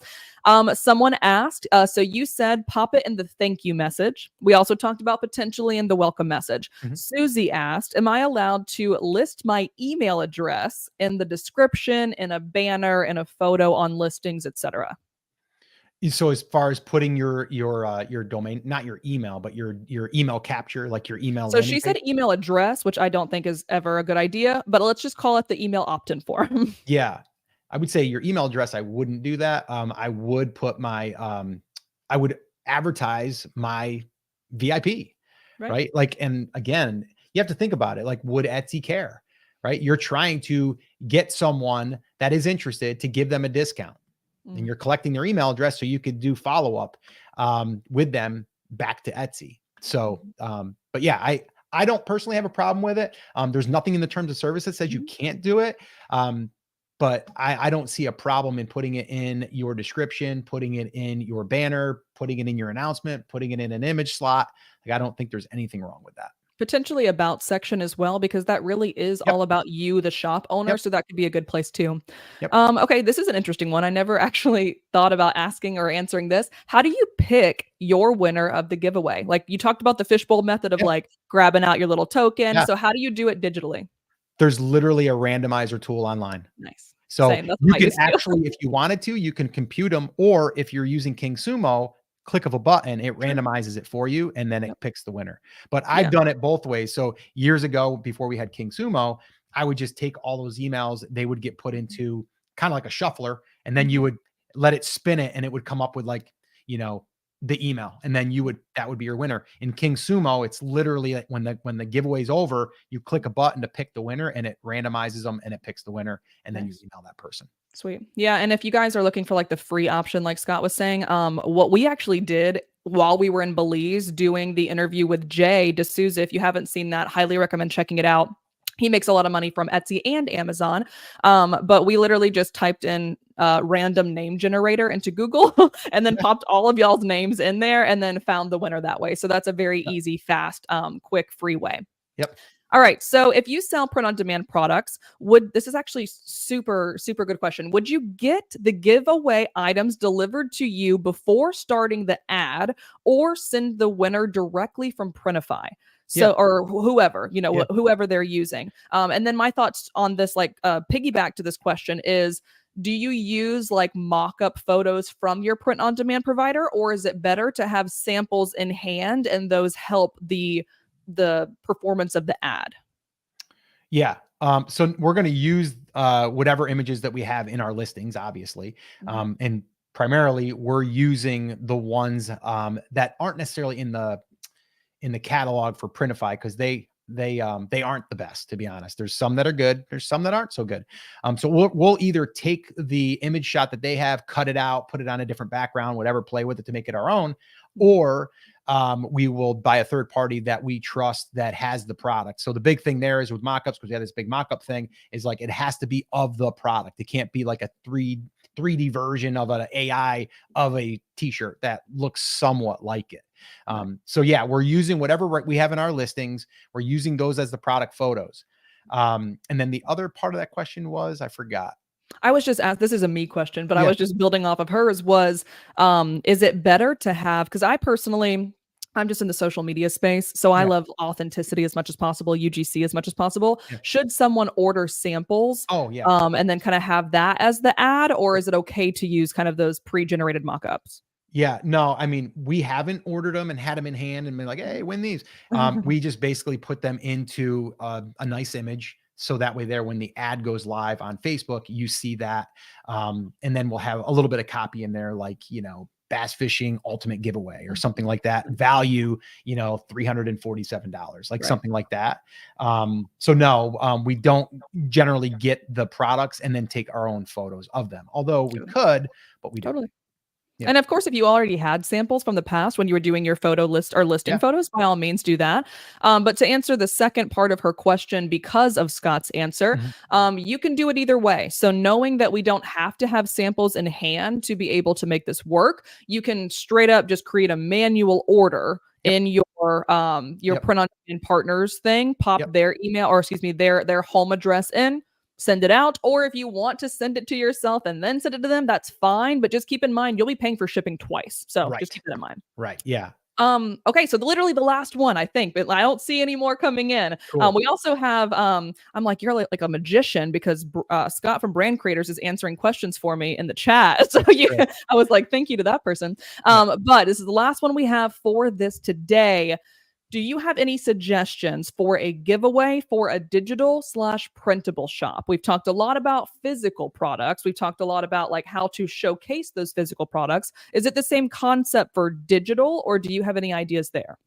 Someone asked, so you said pop it in the thank you message. We also talked about potentially in the welcome message. mhm. Susie asked, am I allowed to list my email address in the description, in a banner, in a photo on listings, etc.? So as far as putting your domain, not your email, but your email capture, like your email So landing she said page. email address, which I don't think is ever a good idea, but let's just call it the email opt-in form. Yeah. I would say your email address, I wouldn't do that. I would put I would advertise my VIP, Right. right? Like, and again, you have to think about it. Like, would Etsy care? Right? You're trying to get someone that is interested to give them a discount, and Mm, you're collecting their email address so you could do follow up with them back to Etsy. So, mhm, but yeah, I don't personally have a problem with it. There's nothing in the terms of service that says you mhm. can't do it. Um, but I don't see a problem in putting it in your description, putting it in your banner, putting it in your announcement, putting it in an image slot. Like, I don't think there's anything wrong with that. Potentially about section as well, because that really is Yep. all about you, the shop owner. Yep. So that could be a good place too. Yep. Okay, this is an interesting one. I never actually thought about asking or answering this. How do you pick your winner of the giveaway? Like you talked about the fishbowl method of Yeah. like grabbing out your little token. Yeah. So how do you do it digitally? There's literally a randomizer tool online. Nice. So Same. That's you what I can used to do. actually, if you wanted to, you can compute them, or if you're using King Sumo, click of a button, it Sure. randomizes it for you, and then it Yep. picks the winner. But I've Yeah. done it both ways. So years ago, before we had King Sumo, I would just take all those emails, they would get put Mhm. into kind of like a shuffler, and then you Mhm. would let it spin it, and it would come up with like, you know, the email, and then that would be your winner. In King Sumo, it's literally like when the giveaway's over, you click a button to pick the winner, and it randomizes them, and it picks the winner, and then you Nice. email that person. Sweet. Yeah, and if you guys are looking for like the free option, like Scott was saying, what we actually did while we were in Belize doing the interview with Jay D'Souza, if you haven't seen that, highly recommend checking it out. He makes a lot of money from Etsy and Amazon. But we literally just typed in random name generator into Google and then Okay. popped all of y'all's names in there and then found the winner that way. So that's a very easy, fast, quick, free way. Yep. All right. So if you sell print on demand products, would this is actually super, super good question. Would you get the giveaway items delivered to you before starting the ad or send the winner directly from Printify? So, Yeah. or whoever, Yeah. whoever they're using. And then my thoughts on this, like piggyback to this question is, do you use like mock-up photos from your print on demand provider, or is it better to have samples in hand and those help the performance of the ad? Yeah. So we're going to use whatever images that we have in our listings, obviously. Mhm. And primarily we're using the ones that aren't necessarily in the catalog for Printify because they aren't the best, to be honest. There's some that are good, there's some that aren't so good. So we'll either take the image shot that they have, cut it out, put it on a different background, whatever, play with it to make it our own, or we will buy a third party that we trust that has the product. So the big thing there is with mockups, because we have this big mockup thing, is like it has to be of the product. It can't be like a 3D version of an AI of a t-shirt that looks somewhat like it. So yeah, we're using whatever we have in our listings. We're using those as the product photos. And then the other part of that question was, I forgot. I was just asked, this is a me question, but I Yeah. was just building off of hers was, is it better to have, because I personally, I'm just in the social media space, so I Yeah. love authenticity as much as possible, UGC as much as possible. Yeah. Should someone order samples, Oh yeah. and then kind of have that as the ad, or is it okay to use kind of those pre-generated mock-ups? Yeah, no, I mean, we haven't ordered them and had them in hand and been like, "Hey, win these." We just basically put them into a nice image, so that way there, when the ad goes live on Facebook, you see that, and then we'll have a little bit of copy in there, like bass fishing ultimate giveaway or something like that. Value, $347, like Right. something like that. So no, we don't generally get the products and then take our own photos of them, although we could, but we don't. Totally. Yeah, And of course, if you already had samples from the past when you were doing your photo list or listing yeah. photos, by all means do that. But to answer the second part of her question, because of Scott's answer, Mhm. you can do it either way. So knowing that we don't have to have samples in hand to be able to make this work, you can straight up just create a manual order Yep. in your Yep. print on demand partners thing, pop Yep. their email, or excuse me, their home address in, send it out. Or if you want to send it to yourself and then send it to them, that's fine. But just keep in mind, you'll be paying for shipping twice. So just Right. keep that in mind. Right. Yeah. Okay, so literally the last one, I think, but I don't see any more coming in. Cool. We also have, I'm like, you're like a magician because Scott from Brand Creators is answering questions for me in the chat. So you, Sure. I was like, thank you to that person. Yeah. But this is the last one we have for this today. Do you have any suggestions for a giveaway for a digital slash printable shop? We've talked a lot about physical products. We've talked a lot about like how to showcase those physical products. Is it the same concept for digital, or do you have any ideas there?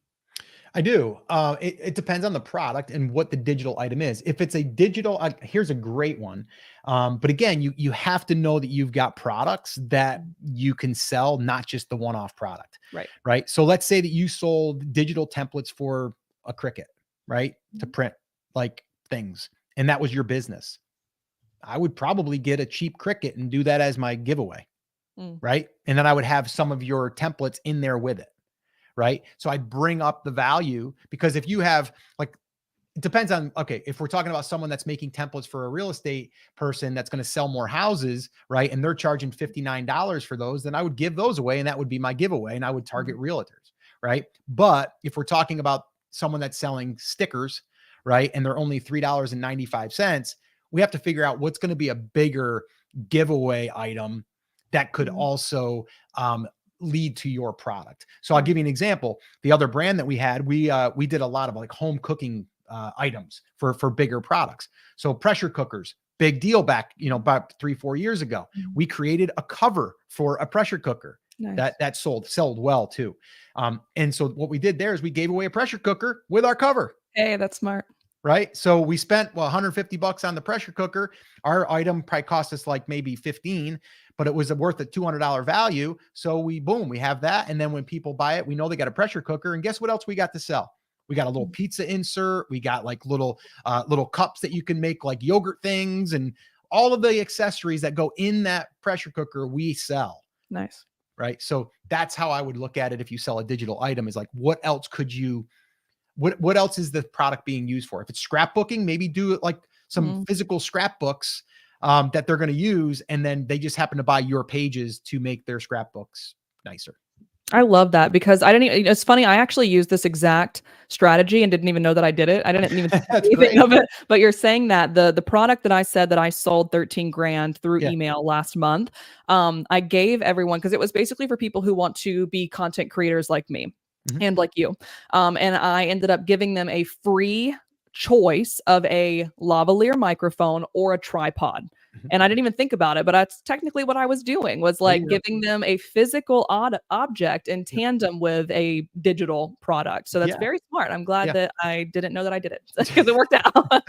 I do. It depends on the product and what the digital item is. If it's a digital, here's a great one. But again, you have to know that you've got products that you can sell, not just the one-off product, Right. right? So let's say that you sold digital templates for a Cricut, right, to Mhm. print like things, and that was your business. I would probably get a cheap Cricut and do that as my giveaway, Mm. right? And then I would have some of your templates in there with it. Right. So I bring up the value because if you have like, it depends on, okay, if we're talking about someone that's making templates for a real estate person that's going to sell more houses, right, and they're charging $59 for those, then I would give those away and that would be my giveaway and I would target Mhm. realtors, right? But if we're talking about someone that's selling stickers, right, and they're only $3.95, we have to figure out what's going to be a bigger giveaway item that could Mhm. also lead to your product. So I'll Right. give you an example. The other brand that we had, we did a lot of like home cooking items for bigger products. So pressure cookers, big deal back, about 3-4 years ago. Mhm. We created a cover for a pressure cooker Nice. that sold well too. And so what we did there is we gave away a pressure cooker with our cover. Hey, that's smart. Right. So we spent, well, $150 on the pressure cooker. Our item probably cost us like maybe 15, but it was worth a $200 value. So we have that. And then when people buy it, we know they got a pressure cooker. And guess what else we got to sell? We got a little Mhm. pizza insert. We got like little cups that you can make like yogurt things and all of the accessories that go in that pressure cooker we sell. Nice. Right. So that's how I would look at it. If you sell a digital item, is like, what else could you what else is the product being used for? If it's scrapbooking, maybe do like some physical scrapbooks that they're going to use, and then they just happen to buy your pages to make their scrapbooks nicer. I love that because I didn't even, it's funny, I actually used this exact strategy and didn't even know that I did it. I didn't even think That's anything great. of it. But you're saying that the product that I said that I sold 13 grand through Yeah. email last month, I gave everyone, because it was basically for people who want to be content creators like me and like you. And I ended up giving them a free choice of a lavalier microphone or a tripod. And I didn't even think about it, but that's technically what I was doing, was like giving them a physical object in tandem with a digital product. So that's very smart. I'm glad that I didn't know that I did it because it worked out.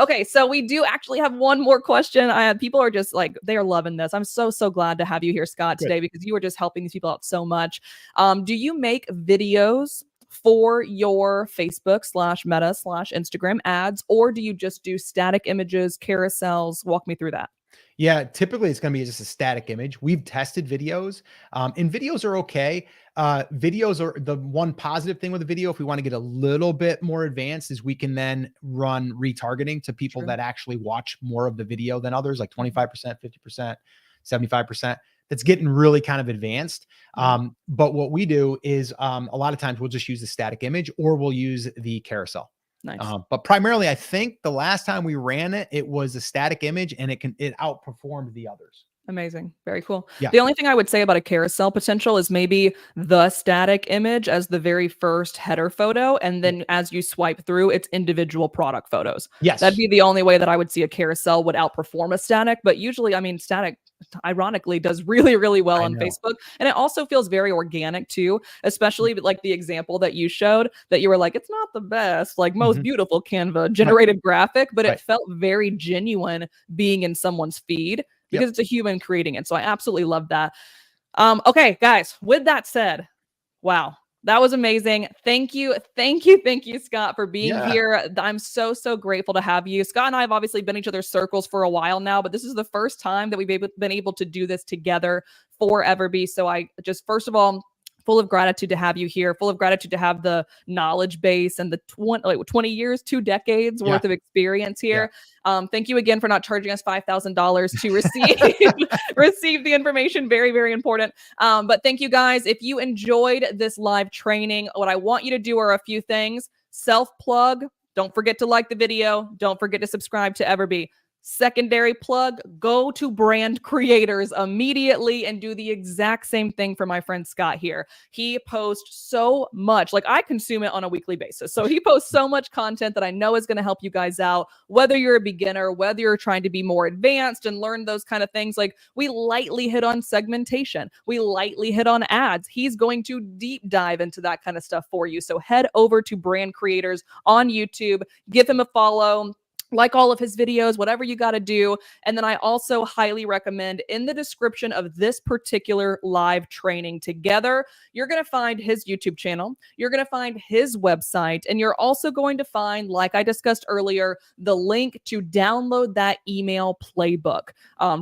Okay, so we do actually have one more question. People are just like, they are loving this. I'm so glad to have you here, Scott, today, because you were just helping these people out so much. Do you make videos for your Facebook / Meta / Instagram ads, or do you just do static images, carousels? Walk me through that. Yeah, typically it's going to be just a static image. We've tested videos, and videos are okay. Videos are the one positive thing with a video. If we want to get a little bit more advanced, is we can then run retargeting to people that actually watch more of the video than others, like 25%, 50%, 75%. That's getting really kind of advanced. But what we do is a lot of times we'll just use the static image, or we'll use the carousel. Nice. But primarily, I think the last time we ran it, it was a static image, and it outperformed the others. Amazing. Very cool. Yeah. The only thing I would say about a carousel potential is maybe the static image as the very first header photo. And then as you swipe through, it's individual product photos. Yes. That'd be the only way that I would see a carousel would outperform a static. But usually, I mean, static ironically does really well on Facebook. And it also feels very organic too, especially like the example that you showed, that you were like, it's not the best, like most beautiful Canva generated graphic, but it felt very genuine being in someone's feed, because it's a human creating it. So I absolutely love that. Okay, guys, with that said, wow, that was amazing. Thank you, Scott, for being here. I'm so grateful to have you. Scott and I have obviously been in each other's circles for a while now, but this is the first time that we've been able to do this together for Everbee. So I just, first of all, full of gratitude to have you here, full of gratitude to have the knowledge base and the 20 years, 2 decades worth of experience here. Thank you again for not charging us $5,000 to receive the information. Very important. But thank you guys. If you enjoyed this live training, what I want you to do are a few things. Self-plug. Don't forget to like the video. Don't forget to subscribe to Everbee. Secondary plug, go to brand creators immediately and do the exact same thing for my friend Scott here. He posts so much, like I consume it on a weekly basis. So he posts so much content that I know is going to help you guys out, whether you're a beginner, whether you're trying to be more advanced and learn those kind of things. Like we lightly hit on segmentation. We lightly hit on ads. He's going to deep dive into that kind of stuff for you. So head over to brand creators on YouTube, give him a follow, like all of his videos, whatever you got to do. And then I also highly recommend, in the description of this particular live training together, you're going to find his YouTube channel, you're going to find his website, and you're also going to find, like I discussed earlier, the link to download that email playbook,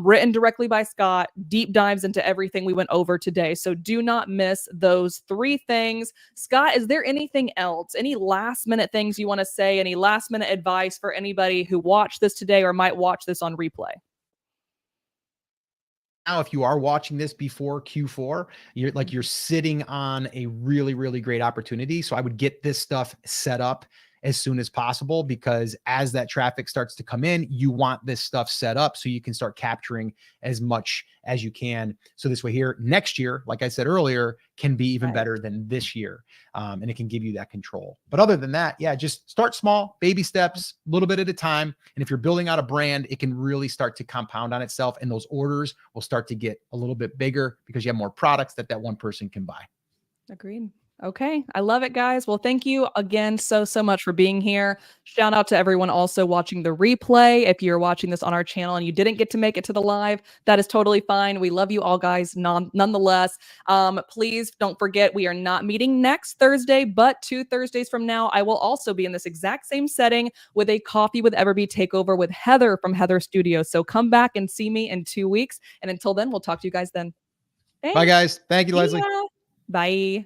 written directly by Scott, deep dives into everything we went over today. So do not miss those 3 things. Scott, is there anything else, any last minute things you want to say, any last minute advice for anybody who watched this today or might watch this on replay? Now, if you are watching this before Q4, you're sitting on a really great opportunity. So I would get this stuff set up as soon as possible, because as that traffic starts to come in, you want this stuff set up so you can start capturing as much as you can. So this way here, next year, like I said earlier, can be even better than this year. And it can give you that control. But other than that, just start small, baby steps, a little bit at a time. And if you're building out a brand, it can really start to compound on itself. And those orders will start to get a little bit bigger because you have more products that one person can buy. Agreed. Okay. I love it, guys. Well, thank you again so much for being here. Shout out to everyone also watching the replay. If you're watching this on our channel and you didn't get to make it to the live, that is totally fine. We love you all, guys, nonetheless. Please don't forget, we are not meeting next Thursday, but 2 Thursdays from now, I will also be in this exact same setting with a Coffee with Everbee takeover with Heather from Heather Studios. So come back and see me in 2 weeks. And until then, we'll talk to you guys then. Thanks. Bye, guys. Thank you, Leslie. Bye.